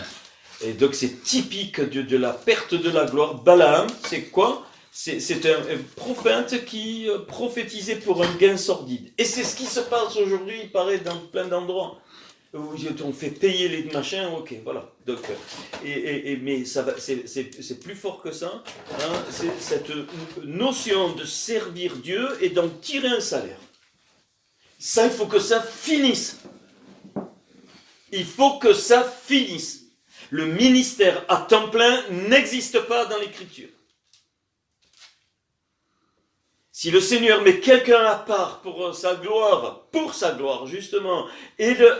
Speaker 1: Et donc c'est typique de la perte de la gloire. Balaam, c'est quoi? c'est un prophète qui prophétisait pour un gain sordide. Et c'est ce qui se passe aujourd'hui, il paraît, dans plein d'endroits. Où on fait payer les machins, ok, voilà. Donc, mais ça va, c'est plus fort que ça. Hein, c'est cette notion de servir Dieu et d'en tirer un salaire. Ça, il faut que ça finisse. Il faut que ça finisse. Le ministère à temps plein n'existe pas dans l'Écriture. Si le Seigneur met quelqu'un à part pour sa gloire justement,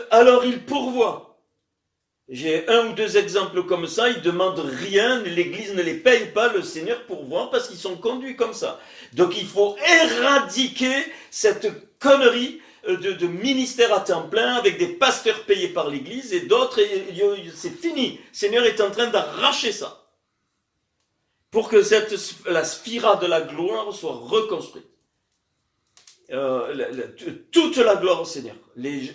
Speaker 1: alors il pourvoit. J'ai un ou deux exemples comme ça, ils ne demandent rien, l'Église ne les paye pas, le Seigneur pourvoit parce qu'ils sont conduits comme ça. Donc il faut éradiquer cette connerie de ministère à temps plein avec des pasteurs payés par l'Église et d'autres, c'est fini. Le Seigneur est en train d'arracher ça. Pour que la spira de la gloire soit reconstruite. Toute la gloire au Seigneur. Les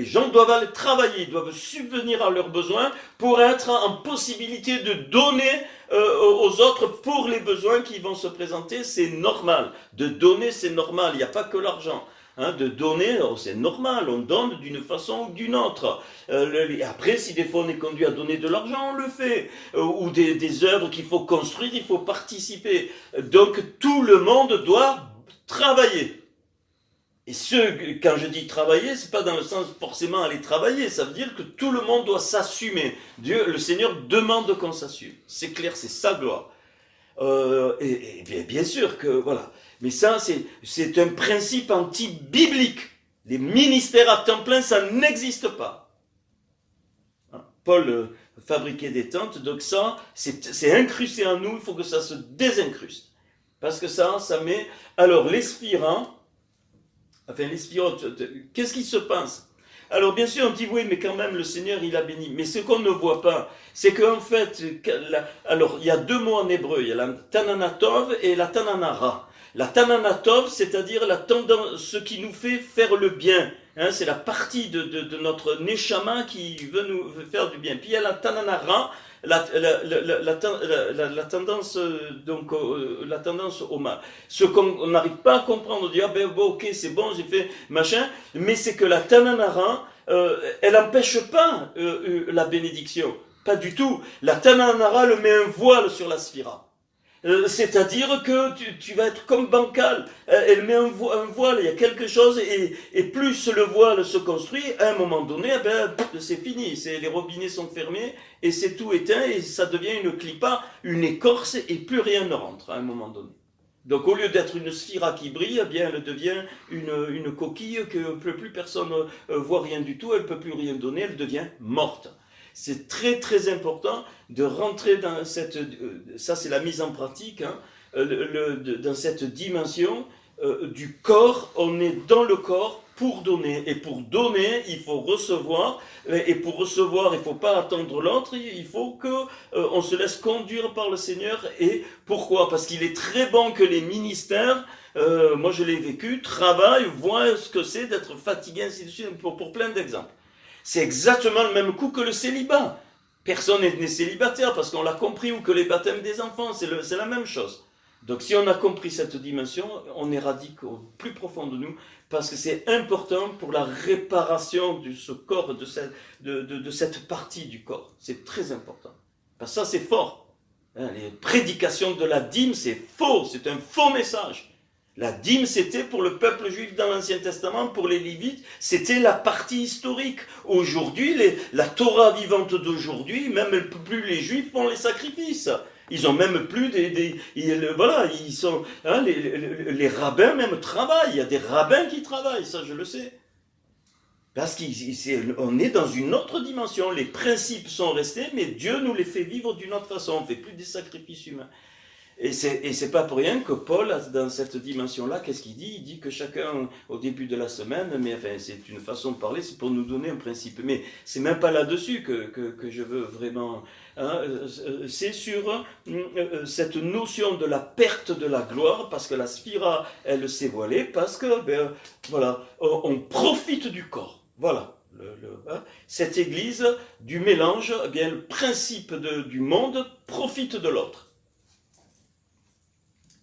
Speaker 1: gens doivent aller travailler, doivent subvenir à leurs besoins pour être en possibilité de donner aux autres pour les besoins qui vont se présenter. C'est normal. De donner, c'est normal. Il n'y a pas que l'argent. Hein, de donner, c'est normal, on donne d'une façon ou d'une autre. Après, si des fois on est conduit à donner de l'argent, on le fait. Ou des œuvres qu'il faut construire, il faut participer. Donc tout le monde doit travailler. Et quand je dis travailler, c'est pas dans le sens forcément aller travailler, ça veut dire que tout le monde doit s'assumer. Le Seigneur demande qu'on s'assume. C'est clair, c'est sa gloire. Et bien sûr que, voilà. Mais ça, c'est un principe anti-biblique. Les ministères à temps plein, ça n'existe pas. Paul fabriquait des tentes, donc ça, c'est incrusté en nous, il faut que ça se désincruste. Parce que ça met... Alors, l'aspirant, qu'est-ce qui se passe? Alors, bien sûr, on dit, oui, mais quand même, le Seigneur, il a béni. Mais ce qu'on ne voit pas, c'est qu'en fait, alors, il y a deux mots en hébreu, il y a la tananatov et la tananara. La tananatov, c'est-à-dire la tendance, ce qui nous fait faire le bien. Hein, c'est la partie de notre neshama qui veut nous faire du bien. Puis il y a la tananara, la tendance donc la tendance au mal. Ce qu'on n'arrive pas à comprendre, on dit ah ben bon, ok, c'est bon, j'ai fait machin, mais c'est que la tananara, elle n'empêche pas la bénédiction, pas du tout. La tananara le met un voile sur la sphira. C'est-à-dire que tu vas être comme bancal. Elle met un voile, il y a quelque chose, et plus le voile se construit, à un moment donné, c'est fini. Les robinets sont fermés, et c'est tout éteint, et ça devient une clipa, une écorce, et plus rien ne rentre à un moment donné. Donc au lieu d'être une sphira qui brille, eh bien elle devient une coquille que plus personne ne voit rien du tout, elle ne peut plus rien donner, elle devient morte. C'est très très important de rentrer dans cette... ça c'est la mise en pratique, hein, dans cette dimension du corps. On est dans le corps pour donner. Et pour donner, il faut recevoir. Et pour recevoir, il ne faut pas attendre l'autre. Il faut qu'on se laisse conduire par le Seigneur. Et pourquoi? Parce qu'il est très bon que les ministères... moi je l'ai vécu, travaillent, voient ce que c'est d'être fatigué, ainsi de suite, pour plein d'exemples. C'est exactement le même coup que le célibat. Personne n'est célibataire parce qu'on l'a compris, ou que les baptêmes des enfants, c'est la même chose. Donc si on a compris cette dimension, on éradique au plus profond de nous, parce que c'est important pour la réparation de ce corps, de cette partie du corps. C'est très important. Parce que ça c'est fort. Les prédications de la dîme, c'est faux, c'est un faux message. La dîme, c'était pour le peuple juif dans l'Ancien Testament, pour les Lévites, c'était la partie historique. Aujourd'hui, la Torah vivante d'aujourd'hui, même plus les Juifs font les sacrifices. Ils ont même plus voilà, ils sont, hein, les rabbins même travaillent. Il y a des rabbins qui travaillent, ça je le sais. Parce qu'on est dans une autre dimension. Les principes sont restés, mais Dieu nous les fait vivre d'une autre façon. On ne fait plus des sacrifices humains. Et c'est pas pour rien que Paul, dans cette dimension-là, qu'est-ce qu'il dit? Il dit que chacun, au début de la semaine, mais enfin, c'est une façon de parler, c'est pour nous donner un principe. Mais c'est même pas là-dessus que je veux vraiment... Hein, c'est sur cette notion de la perte de la gloire, parce que la sphira, elle s'est voilée, parce que, voilà, on profite du corps. Voilà. Cette église, du mélange, le principe du monde profite de l'autre.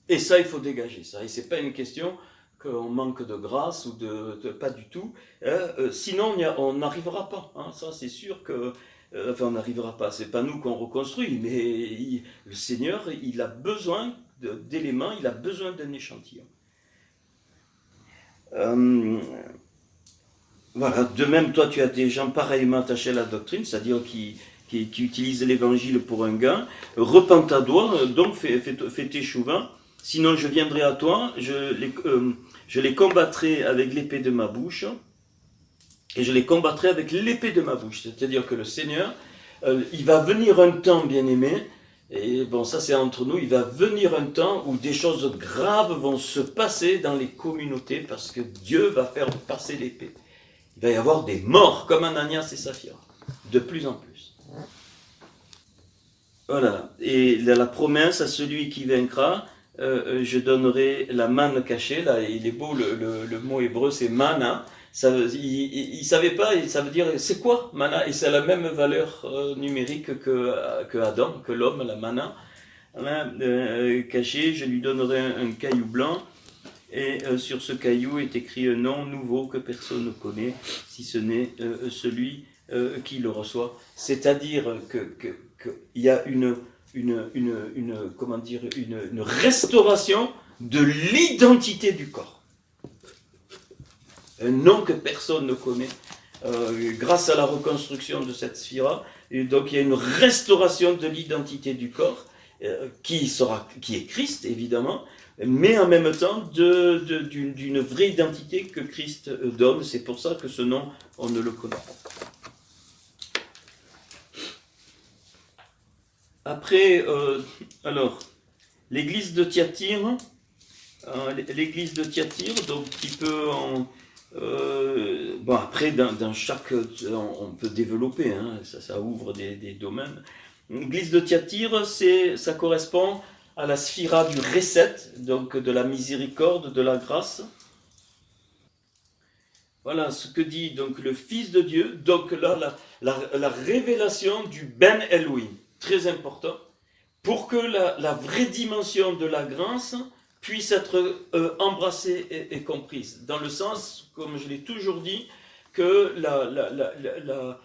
Speaker 1: Et ça, il faut dégager ça. Et c'est pas une question qu'on manque de grâce ou pas du tout. Sinon, on n'arrivera pas. Hein. Ça, c'est sûr que. Enfin, on n'arrivera pas. C'est pas nous qu'on reconstruit, mais le Seigneur, il a besoin d'éléments, il a besoin d'un échantillon. Voilà. De même, toi, tu as des gens pareillement attachés à la doctrine, c'est-à-dire qui utilisent l'évangile pour un gain. Repens-toi, donc fais tes chouvins. Sinon, je viendrai à toi, je les combattrai avec l'épée de ma bouche, et je les combattrai avec l'épée de ma bouche. C'est-à-dire que le Seigneur, il va venir un temps, bien-aimé, et bon, ça c'est entre nous, il va venir un temps où des choses graves vont se passer dans les communautés, parce que Dieu va faire passer l'épée. Il va y avoir des morts, comme Ananias et Saphira, de plus en plus. Voilà, et la promesse à celui qui vaincra, je donnerai la manne cachée. Là, il est beau, le mot hébreu c'est mana. Il savait pas, et ça veut dire c'est quoi mana, et c'est la même valeur numérique que Adam, que l'homme, la mana. Caché, je lui donnerai un caillou blanc, et sur ce caillou est écrit un nom nouveau que personne ne connaît, si ce n'est celui qui le reçoit. C'est-à-dire qu'il y a une restauration de l'identité du corps. Un nom que personne ne connaît, grâce à la reconstruction de cette sphira. Et donc il y a une restauration de l'identité du corps, qui est Christ, évidemment, mais en même temps d'une vraie identité que Christ donne. C'est pour ça que ce nom, on ne le connaît pas. Après, alors, l'église de Thyatire, donc qui peut bon, après, dans chaque, on peut développer, hein, ça ouvre des domaines. L'église de Thyatire, ça correspond à la sphira du Reset, donc de la miséricorde, de la grâce. Voilà ce que dit donc le Fils de Dieu, donc là, la révélation du Ben Elohim, très important, pour que la vraie dimension de la grâce puisse être embrassée et comprise, dans le sens, comme je l'ai toujours dit, que la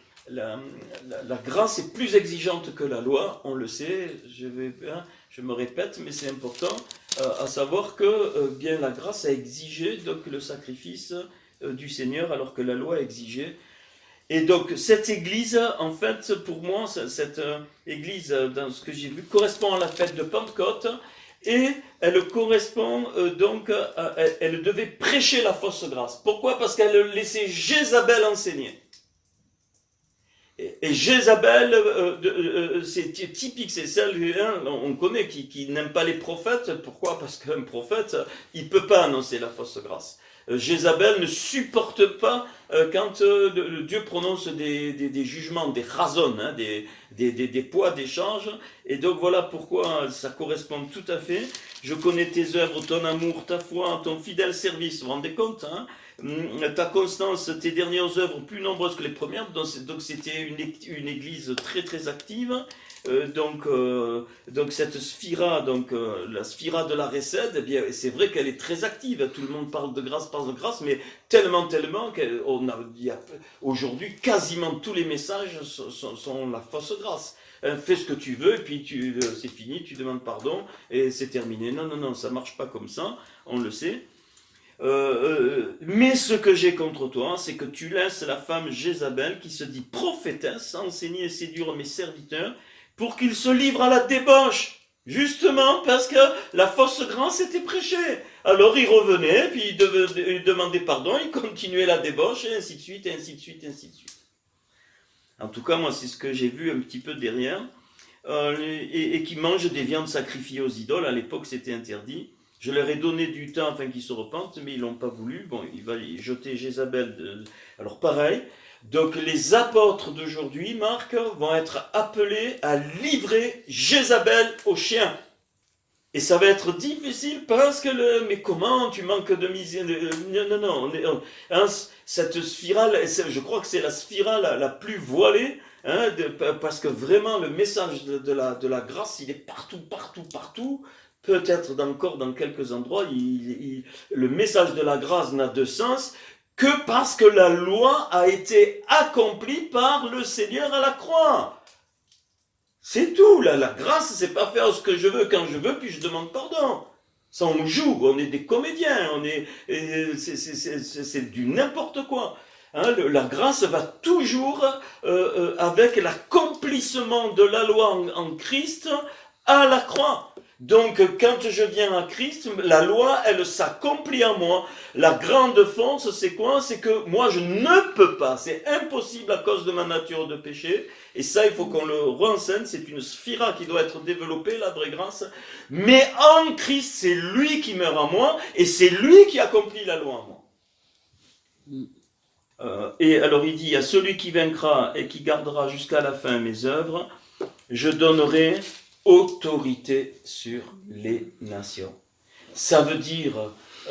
Speaker 1: grâce est plus exigeante que la loi, on le sait, je me répète, mais c'est important, à savoir que bien la grâce a exigé donc le sacrifice du Seigneur, alors que la loi exigeait. Et donc cette église, en fait, pour moi, cette église, dans ce que j'ai vu, correspond à la fête de Pentecôte, et elle correspond donc, elle devait prêcher la fausse grâce. Pourquoi? Parce qu'elle laissait Jézabel enseigner. Et Jézabel, c'est typique, c'est celle, on connaît, qui n'aime pas les prophètes. Pourquoi? Parce qu'un prophète, il ne peut pas annoncer la fausse grâce. Jézabel ne supporte pas quand Dieu prononce des jugements, des razons, hein, des poids d'échange. Et donc voilà pourquoi ça correspond tout à fait. Je connais tes œuvres, ton amour, ta foi, ton fidèle service. Vous vous rendez compte, hein? Ta constance, tes dernières œuvres plus nombreuses que les premières. Donc c'était une église très très active. Donc cette sphira, la sphira de la Resed, eh bien, c'est vrai qu'elle est très active. Tout le monde parle de grâce, mais tellement aujourd'hui quasiment tous les messages sont la fausse grâce. Fais ce que tu veux et puis c'est fini, tu demandes pardon et c'est terminé. Non, ça marche pas comme ça, on le sait. Mais ce que j'ai contre toi, c'est que tu laisses la femme Jézabel, qui se dit prophétesse, enseigner et séduire mes serviteurs, pour qu'ils se livrent à la débauche, justement parce que la fausse grâce était prêchée. Alors il revenait, puis il demandait pardon, il continuait la débauche, et ainsi de suite, et ainsi de suite, et ainsi de suite. En tout cas, moi, c'est ce que j'ai vu un petit peu derrière, et qui mangent des viandes sacrifiées aux idoles. À l'époque, c'était interdit. Je leur ai donné du temps afin qu'ils se repentent, mais ils n'ont pas voulu. Bon, il va y jeter Jézabel. Alors pareil, donc les apôtres d'aujourd'hui, Marc, vont être appelés à livrer Jézabel aux chiens. Et ça va être difficile parce que mais comment tu manques de misère? Non. Cette spirale, je crois que c'est la spirale la plus voilée, hein, parce que vraiment le message de la grâce, il est partout. peut-être encore dans quelques endroits, le message de la grâce n'a de sens que parce que la loi a été accomplie par le Seigneur à la croix. C'est tout, là. La grâce, c'est pas faire ce que je veux quand je veux, puis je demande pardon. Ça, on joue, on est des comédiens, c'est du n'importe quoi. Hein, la grâce va toujours avec l'accomplissement de la loi en Christ à la croix. Donc, quand je viens à Christ, la loi, elle s'accomplit en moi. La grande force, c'est quoi? C'est que moi, je ne peux pas. C'est impossible à cause de ma nature de péché. Et ça, il faut qu'on le renseigne. C'est une sphira qui doit être développée, la vraie grâce. Mais en Christ, c'est lui qui meurt en moi. Et c'est lui qui accomplit la loi en moi. Et alors, il dit, à celui qui vaincra et qui gardera jusqu'à la fin mes œuvres, je donnerai autorité sur les nations. Ça veut dire,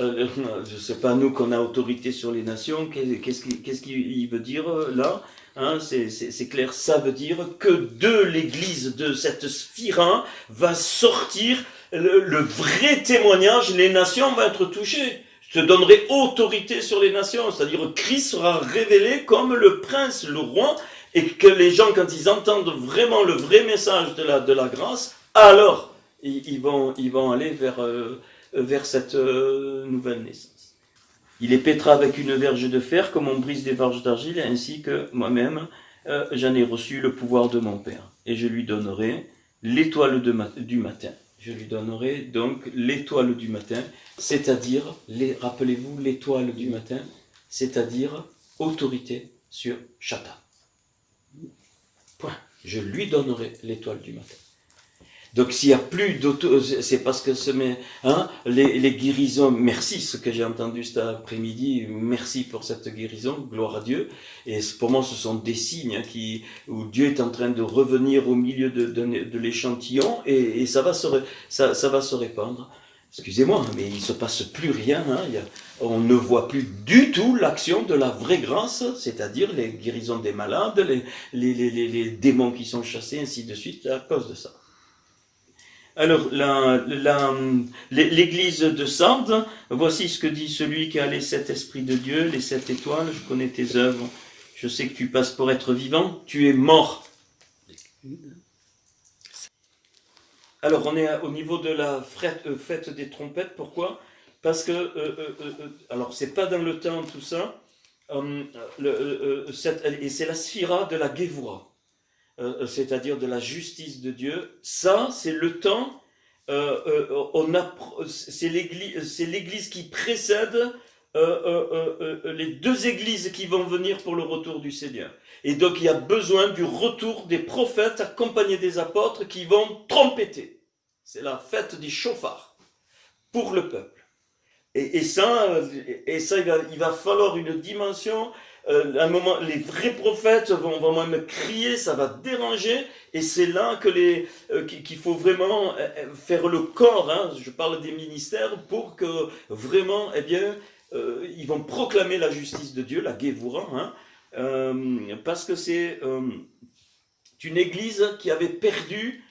Speaker 1: je ne sais pas nous qu'on a autorité sur les nations, qu'est-ce qu'il veut dire là, hein, c'est clair, ça veut dire que de l'église, de cette sphira, va sortir le vrai témoignage, les nations vont être touchées. Je te donnerai autorité sur les nations, c'est-à-dire Christ sera révélé comme le prince, le roi, et que les gens, quand ils entendent vraiment le vrai message de la grâce, alors ils vont aller vers cette nouvelle naissance. Il les pètera avec une verge de fer, comme on brise des verges d'argile, ainsi que moi-même, j'en ai reçu le pouvoir de mon Père. Et je lui donnerai l'étoile du matin. Je lui donnerai donc l'étoile du matin, c'est-à-dire, rappelez-vous, l'étoile du matin, c'est-à-dire autorité sur Shatan. Point. Je lui l'étoile du matin. Donc s'il n'y a plus c'est parce que les guérisons, merci ce que j'ai entendu cet après-midi, merci pour cette guérison, gloire à Dieu. Et pour moi ce sont des signes où Dieu est en train de revenir au milieu de l'échantillon et ça va se répandre. Excusez-moi, mais il ne se passe plus rien. On ne voit plus du tout l'action de la vraie grâce, c'est-à-dire les guérisons des malades, les démons qui sont chassés, ainsi de suite, à cause de ça. Alors, l'église de Sardes, voici ce que dit celui qui a les 7 esprits de Dieu, les 7 étoiles. Je connais tes œuvres, je sais que tu passes pour être vivant, tu es mort. Alors, on est au niveau de la fête des trompettes. Pourquoi? Parce que, alors, c'est pas dans le temps tout ça, et c'est la sphira de la Gévoura, c'est-à-dire de la justice de Dieu. Ça, c'est le temps, c'est l'église qui précède les 2 églises qui vont venir pour le retour du Seigneur. Et donc il y a besoin du retour des prophètes accompagnés des apôtres qui vont trompeter. C'est la fête des chauffards pour le peuple. Et ça il va falloir une dimension. À un moment, les vrais prophètes vont même crier, ça va déranger, et c'est là qu'il faut vraiment faire le corps. Hein, je parle des ministères pour que vraiment, ils vont proclamer la justice de Dieu, la Gévoura, parce que c'est une église qui avait perdu,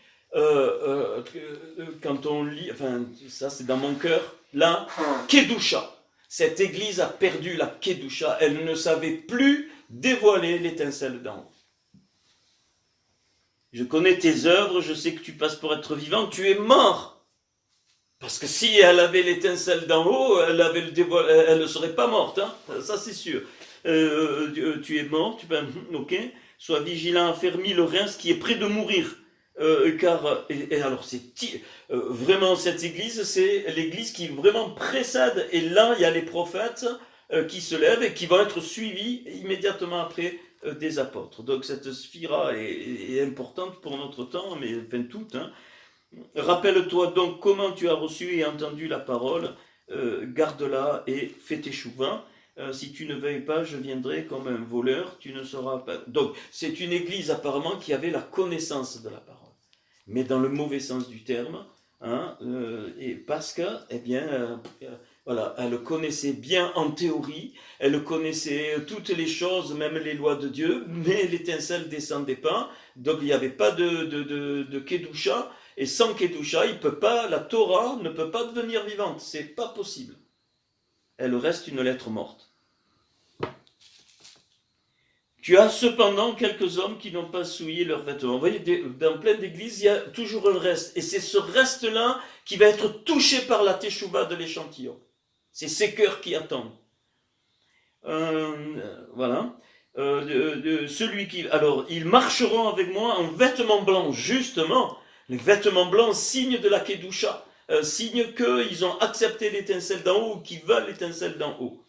Speaker 1: quand on lit, enfin ça c'est dans mon cœur, la Kedusha. Cette église a perdu la Kedusha, elle ne savait plus dévoiler l'étincelle d'en haut. Je connais tes œuvres, je sais que tu passes pour être vivant, tu es mort. Parce que si elle avait l'étincelle d'en haut, elle ne serait pas morte, hein, ça c'est sûr. Tu es mort, ok, sois vigilant, affermis le rein, ce qui est près de mourir. Alors vraiment cette église, c'est l'église qui vraiment précède, et là il y a les prophètes qui se lèvent et qui vont être suivis immédiatement après des apôtres. Donc cette sphira est importante pour notre temps, mais enfin toute. Rappelle-toi donc comment tu as reçu et entendu la parole, garde-la et fais tes chouvins. Si tu ne veilles pas, je viendrai comme un voleur, tu ne seras pas. Donc c'est une église apparemment qui avait la connaissance de la parole, mais dans le mauvais sens du terme, et parce que, voilà, elle connaissait bien en théorie, elle connaissait toutes les choses, même les lois de Dieu, mais l'étincelle ne descendait pas, donc il n'y avait pas de Kedusha, Et sans Kedusha, la Torah ne peut pas devenir vivante. C'est pas possible. Elle reste une lettre morte. Tu as cependant quelques hommes qui n'ont pas souillé leurs vêtements. Vous voyez, dans plein d'églises, il y a toujours un reste. Et c'est ce reste-là qui va être touché par la teshuva de l'échantillon. C'est ces cœurs qui attendent. Voilà. Alors, ils marcheront avec moi en vêtements blancs, justement. Les vêtements blancs, signe de la Kedusha. Signe qu'ils ont accepté l'étincelle d'en haut ou qu'ils veulent l'étincelle d'en haut.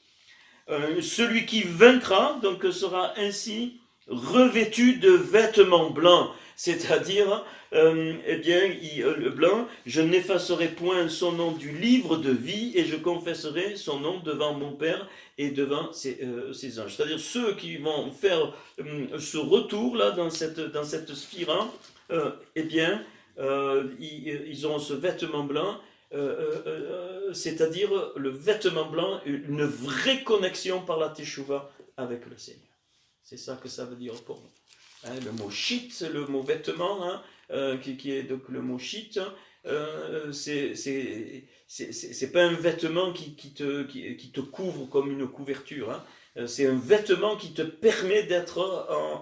Speaker 1: Celui qui vaincra donc sera ainsi revêtu de vêtements blancs, c'est-à-dire le blanc, je n'effacerai point son nom du livre de vie et je confesserai son nom devant mon Père et devant ses anges. C'est-à-dire ceux qui vont faire ce retour là dans cette sphira, ils auront ce vêtement blanc. C'est-à-dire le vêtement blanc, une vraie connexion par la teshuva avec le Seigneur. C'est ça que ça veut dire pour nous. Hein, le mot shit, le mot vêtement, hein, qui est donc le mot shit, c'est pas un vêtement qui te couvre comme une couverture. Hein. C'est un vêtement qui te permet d'être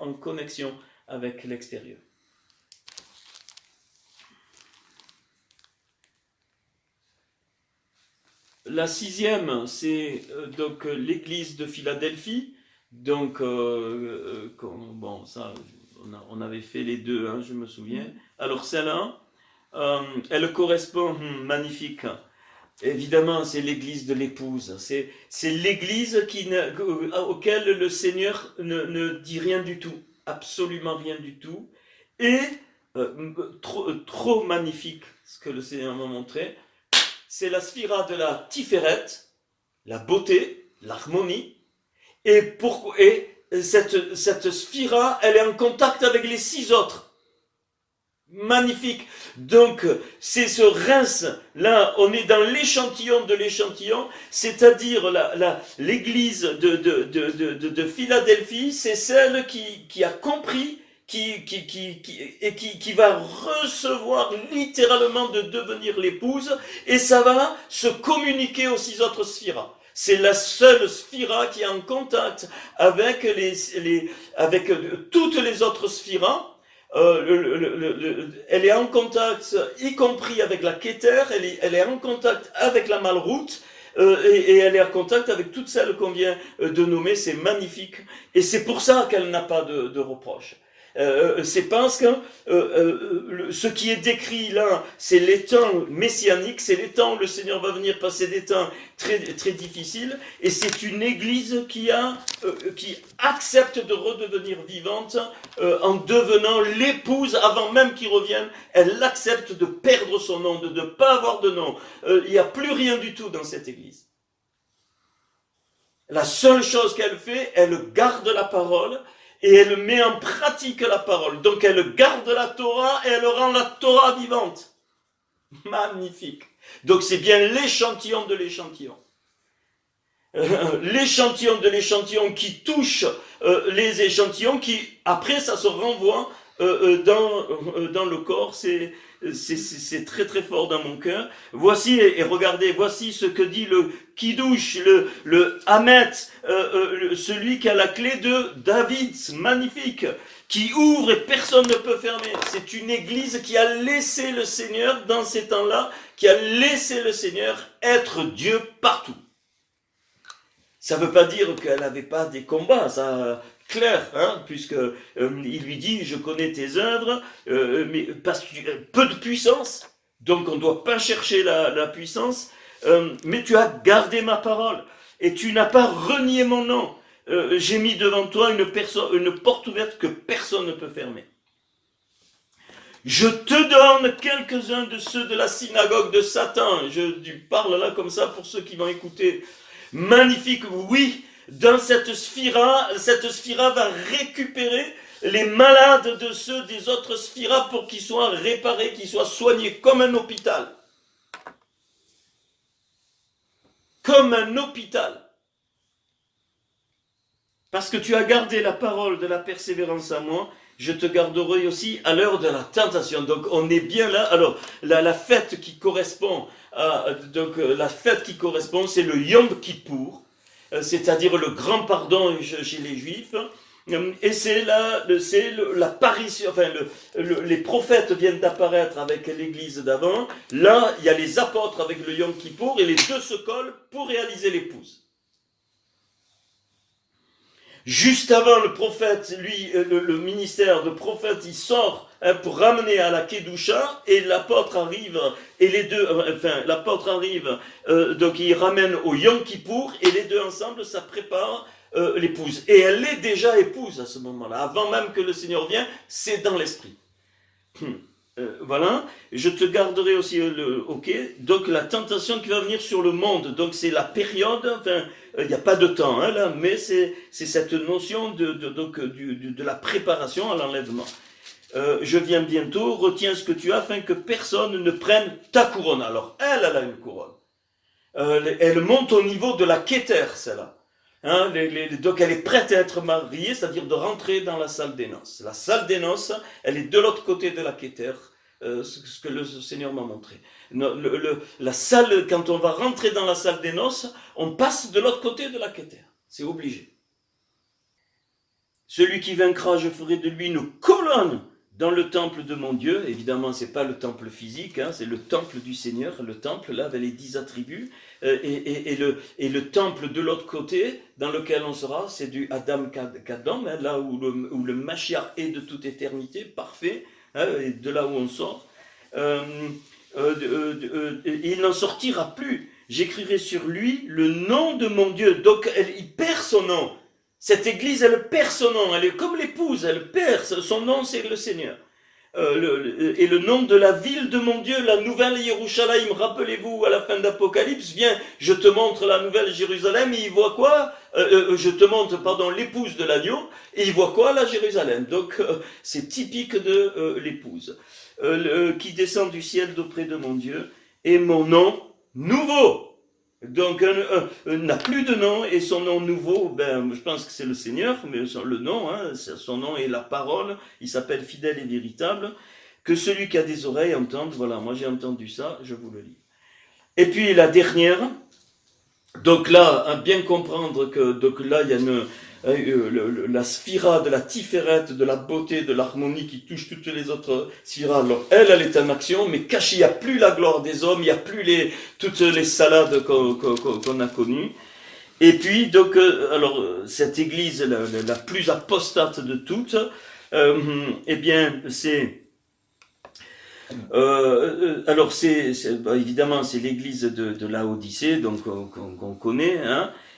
Speaker 1: en connexion avec l'extérieur. La sixième, c'est donc l'église de Philadelphie. Donc, bon, ça, on avait fait les deux, hein, je me souviens. Alors, celle-là, elle correspond, magnifique. Évidemment, c'est l'église de l'épouse. C'est l'église auquel le Seigneur ne dit rien du tout. Absolument rien du tout. Et trop magnifique, ce que le Seigneur m'a montré. C'est la sphira de la Tiferet, la beauté, l'harmonie, et cette sphira, elle est en contact avec les 6 autres. Magnifique. Donc, c'est ce rince, là, on est dans l'échantillon de l'échantillon, c'est-à-dire l'église de Philadelphie, c'est celle qui a compris, qui va recevoir littéralement de devenir l'épouse, et ça va se communiquer aux 6 autres sphiras. C'est la seule sphira qui est en contact avec toutes les autres sphiras. Elle est en contact, y compris avec la Keter, elle est en contact avec la Malroute, et elle est en contact avec toutes celles qu'on vient de nommer. C'est magnifique, et c'est pour ça qu'elle n'a pas de reproche. C'est parce que ce qui est décrit là, c'est les temps messianiques, c'est les temps où le Seigneur va venir passer des temps très, très difficiles, et c'est une église qui accepte de redevenir vivante en devenant l'épouse avant même qu'il revienne. Elle accepte de perdre son nom, de ne pas avoir de nom. Il n'y a plus rien du tout dans cette église. La seule chose qu'elle fait, elle garde la parole, et elle met en pratique la parole. Donc elle garde la Torah et elle rend la Torah vivante. Magnifique. Donc c'est bien l'échantillon de l'échantillon. L'échantillon de l'échantillon qui touche les échantillons, qui après ça se renvoie dans le corps. C'est très très fort dans mon cœur. Voici, et regardez, voici ce que dit le Kiddush, le Hamet, celui qui a la clé de David, magnifique, qui ouvre et personne ne peut fermer. C'est une église qui a laissé le Seigneur dans ces temps-là, qui a laissé le Seigneur être Dieu partout. Ça ne veut pas dire qu'elle n'avait pas des combats, ça... clair, hein, puisque il lui dit, je connais tes œuvres, mais parce que peu de puissance, donc on ne doit pas chercher la puissance, mais tu as gardé ma parole, et tu n'as pas renié mon nom. J'ai mis devant toi une porte ouverte que personne ne peut fermer. Je te donne quelques-uns de ceux de la synagogue de Satan. Je parle là comme ça pour ceux qui vont écouter. Magnifique, oui. Dans cette sphira va récupérer les malades de ceux des autres sphiras pour qu'ils soient réparés, qu'ils soient soignés comme un hôpital. Comme un hôpital. Parce que tu as gardé la parole de la persévérance à moi, je te garderai aussi à l'heure de la tentation. Donc on est bien là. Alors la fête qui correspond la fête qui correspond, c'est le Yom Kippour, c'est-à-dire le grand pardon chez les Juifs. Et c'est l'apparition, enfin les prophètes viennent d'apparaître avec l'église d'avant. Là, il y a les apôtres avec le Yom Kippour et les deux se collent pour réaliser l'épouse. Juste avant, le prophète, lui, le ministère de prophète, il sort pour ramener à la Kedusha, et l'apôtre arrive, et les deux, l'apôtre arrive, donc il ramène au Yom Kippour, et les deux ensemble, ça prépare l'épouse. Et elle est déjà épouse à ce moment-là. Avant même que le Seigneur vienne, c'est dans l'esprit. Voilà, je te garderai aussi donc la tentation qui va venir sur le monde, donc c'est la période, enfin, il n'y a pas de temps là, mais c'est cette notion de la préparation à l'enlèvement. Je viens bientôt, retiens ce que tu as afin que personne ne prenne ta couronne. Alors elle a une couronne, elle monte au niveau de la Kéter, celle-là. Donc elle est prête à être mariée, c'est-à-dire de rentrer dans la salle des noces. La salle des noces, elle est de l'autre côté de la Kéter, ce que le Seigneur m'a montré. La salle, quand on va rentrer dans la salle des noces, on passe de l'autre côté de la Kéter. C'est obligé. Celui qui vaincra, je ferai de lui une colonne dans le temple de mon Dieu. Évidemment, c'est pas le temple physique, c'est le temple du Seigneur. Le temple, là, avec les 10 attributs. Et le temple de l'autre côté, dans lequel on sera, c'est du Adam Kadam, là où le Mashiach est de toute éternité, parfait, et de là où on sort. Il n'en sortira plus. J'écrirai sur lui le nom de mon Dieu. Donc, il perd son nom. Cette église, elle perd son nom. Elle est comme l'épouse, elle perd. Son nom, c'est le Seigneur. Et le nom de la ville de mon Dieu, la nouvelle Yerushalayim, rappelez-vous, à la fin d'Apocalypse, viens, je te montre la nouvelle Jérusalem, et il voit quoi je te montre, l'épouse de l'agneau, et il voit quoi? La Jérusalem. Donc, c'est typique de l'épouse. Qui descend du ciel d'auprès de mon Dieu, et mon nom nouveau. Donc, n'a plus de nom, et son nom nouveau, je pense que c'est le Seigneur, mais le nom, son nom est la parole, il s'appelle fidèle et véritable, que celui qui a des oreilles entende. Voilà, moi j'ai entendu ça, je vous le lis. Et puis la dernière, donc là, à bien comprendre que, donc là, il y a la sphira de la tiferet, de la beauté, de l'harmonie qui touche toutes les autres sphiras. Alors elle est en action, mais caché, il n'y a plus la gloire des hommes, il n'y a plus toutes les salades qu'on a connues. Et puis, donc, alors, cette église, la plus apostate de toutes, eh bien, c'est... alors évidemment c'est l'église de Laodicée, donc qu'on connaît,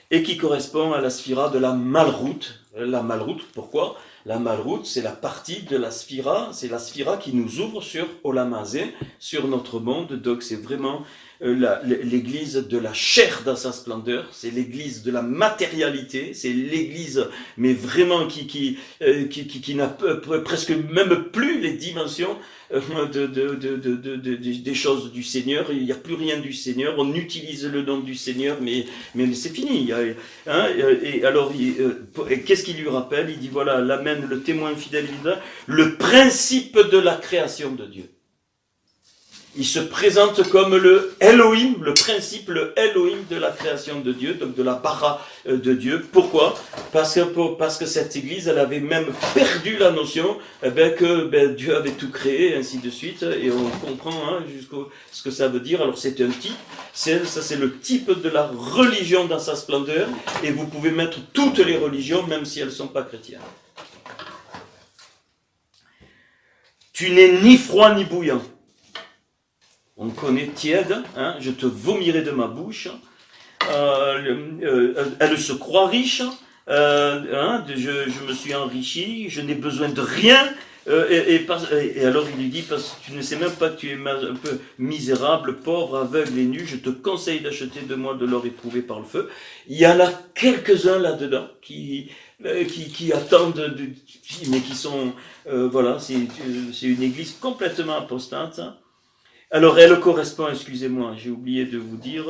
Speaker 1: et qui correspond à la sphira de la Malroute. La Malroute, pourquoi? La Malroute, c'est la partie de la sphira, c'est la sphira qui nous ouvre sur Olam Hazé, sur notre monde. Donc c'est vraiment l'église de la chair dans sa splendeur, c'est l'église de la matérialité, c'est l'église, mais vraiment qui n'a presque même plus les dimensions des choses du Seigneur. Il n'y a plus rien du Seigneur, on utilise le nom du Seigneur, mais c'est fini. Et alors, qu'est-ce qu'il lui rappelle? Il dit, voilà, l'Amen, le témoin fidèle, le principe de la création de Dieu. Il se présente comme le Elohim, le principe, le Elohim de la création de Dieu, donc de la bara de Dieu. Pourquoi? Parce que cette église, elle avait même perdu la notion que Dieu avait tout créé, et ainsi de suite, et on comprend jusqu'au ce que ça veut dire. Alors c'est un type, ça c'est le type de la religion dans sa splendeur, et vous pouvez mettre toutes les religions, même si elles ne sont pas chrétiennes. Tu n'es ni froid ni bouillant. On connaît tiède, je te vomirai de ma bouche. Elle se croit riche, je me suis enrichi, je n'ai besoin de rien. Et alors il lui dit, parce que tu ne sais même pas que tu es un peu misérable, pauvre, aveugle et nu, je te conseille d'acheter de moi de l'or éprouvé par le feu. Il y en a quelques-uns là-dedans qui attendent, mais qui sont, voilà, c'est une église complètement apostate. Alors elle correspond, excusez-moi, j'ai oublié de vous dire,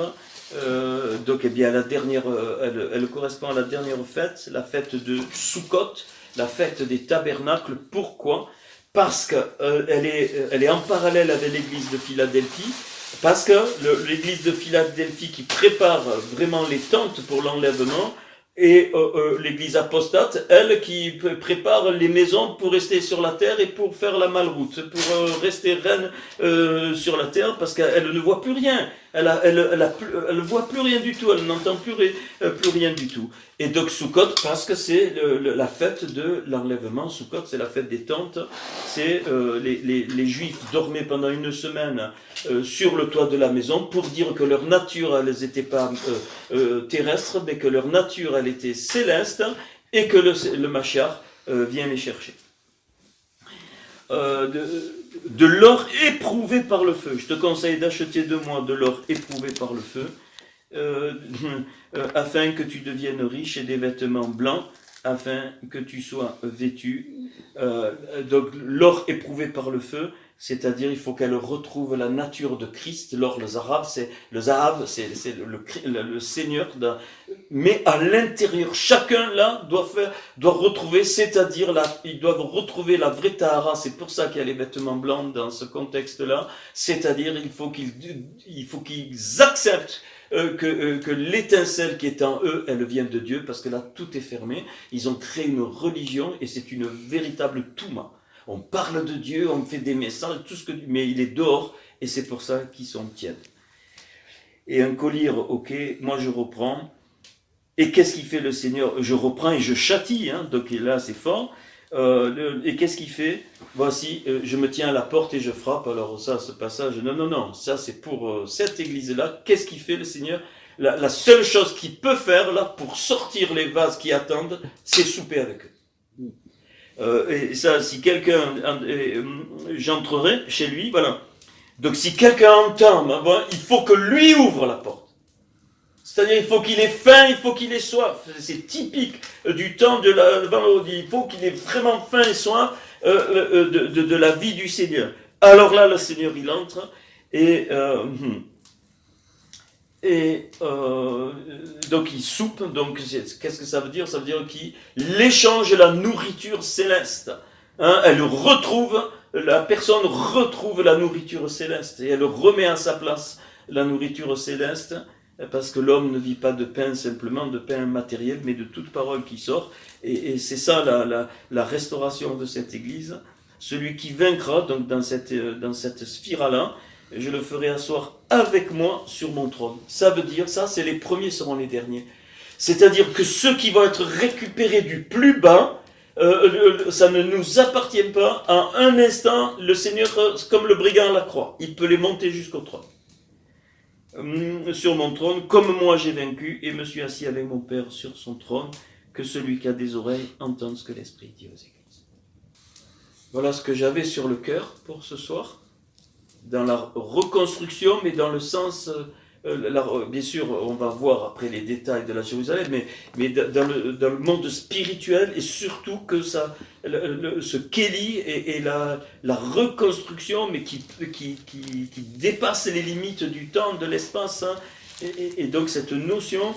Speaker 1: donc eh bien la dernière, elle correspond à la dernière fête, la fête de Sukkot, la fête des tabernacles. Pourquoi? Parce qu'elle elle est en parallèle avec l'église de Philadelphie, parce que l'église de Philadelphie qui prépare vraiment les tentes pour l'enlèvement, et l'église apostate, elle qui prépare les maisons pour rester sur la terre et pour faire la malroute, pour rester reine sur la terre, parce qu'elle ne voit plus rien. Elle voit plus rien du tout, elle n'entend plus rien du tout. Et donc Sukkot, parce que c'est la fête de l'enlèvement. Sukkot, c'est la fête des tentes. C'est les Juifs dormaient pendant une semaine sur le toit de la maison pour dire que leur nature, elles n'étaient pas terrestres, mais que leur nature, elle était céleste, et que le Mashiach vient les chercher. De l'or éprouvé par le feu. Je te conseille d'acheter de moi de l'or éprouvé par le feu, afin que tu deviennes riche, et des vêtements blancs, afin que tu sois vêtu. Donc l'or éprouvé par le feu, c'est-à-dire il faut qu'elle retrouve la nature de Christ. L'or, le zahav, c'est le Seigneur. Mais à l'intérieur, chacun là doit retrouver, c'est-à-dire ils doivent retrouver la vraie tahara. C'est pour ça qu'il y a les vêtements blancs dans ce contexte-là. C'est-à-dire il faut qu'ils acceptent que l'étincelle qui est en eux, elle vient de Dieu, parce que là tout est fermé. Ils ont créé une religion et c'est une véritable touma. On parle de Dieu, on fait des messages, mais il est dehors, et c'est pour ça qu'ils sont tièdes. Et un collier, ok, moi je reprends. Et qu'est-ce qu'il fait le Seigneur? Je reprends et je châtie, donc là c'est fort. Et qu'est-ce qu'il fait? Voici, je me tiens à la porte et je frappe. Alors ça, ce passage, non, ça c'est pour cette église-là. Qu'est-ce qu'il fait le Seigneur? La seule chose qu'il peut faire là pour sortir les vases qui attendent, c'est souper avec eux. Et ça, si quelqu'un, j'entrerai chez lui, voilà. Donc si quelqu'un entend, il faut que lui ouvre la porte. C'est-à-dire, il faut qu'il ait faim, il faut qu'il ait soif. C'est typique du temps de la vendredi. Il faut qu'il ait vraiment faim et soif de la vie du Seigneur. Alors là, le Seigneur, il entre donc il soupe. Donc qu'est-ce que ça veut dire? Ça veut dire qu'il échange la nourriture céleste. La personne retrouve la nourriture céleste et elle remet à sa place la nourriture céleste, parce que l'homme ne vit pas de pain simplement, de pain matériel, mais de toute parole qui sort. Et c'est ça la restauration de cette église. Celui qui vaincra, donc dans cette sphère-là, je le ferai asseoir avec moi sur mon trône. Ça veut dire, ça c'est les premiers seront les derniers. C'est-à-dire que ceux qui vont être récupérés du plus bas, ça ne nous appartient pas. En un instant, le Seigneur, comme le brigand à la croix, il peut les monter jusqu'au trône. Sur mon trône, comme moi j'ai vaincu et me suis assis avec mon Père sur son trône, que celui qui a des oreilles entende ce que l'Esprit dit aux églises. Voilà ce que j'avais sur le cœur pour ce soir. Dans la reconstruction, mais dans le sens, bien sûr, on va voir après les détails de la Jérusalem, mais dans le monde spirituel, et surtout que ce Kéli est la reconstruction, mais qui dépasse les limites du temps, de l'espace, et donc cette notion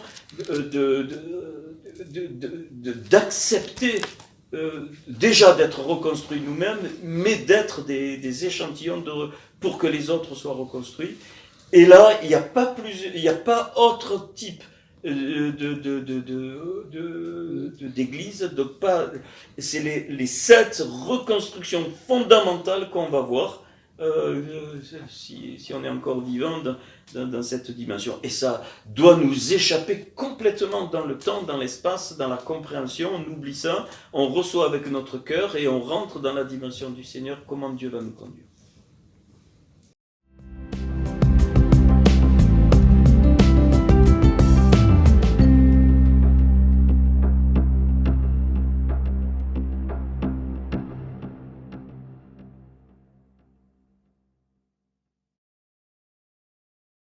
Speaker 1: d'accepter déjà d'être reconstruits nous-mêmes, mais d'être des échantillons pour que les autres soient reconstruits. Et là, il n'y a pas autre type d'église. C'est les 7 reconstructions fondamentales qu'on va voir si on est encore vivant dans cette dimension. Et ça doit nous échapper complètement dans le temps, dans l'espace, dans la compréhension. On oublie ça, on reçoit avec notre cœur et on rentre dans la dimension du Seigneur, comment Dieu va nous conduire.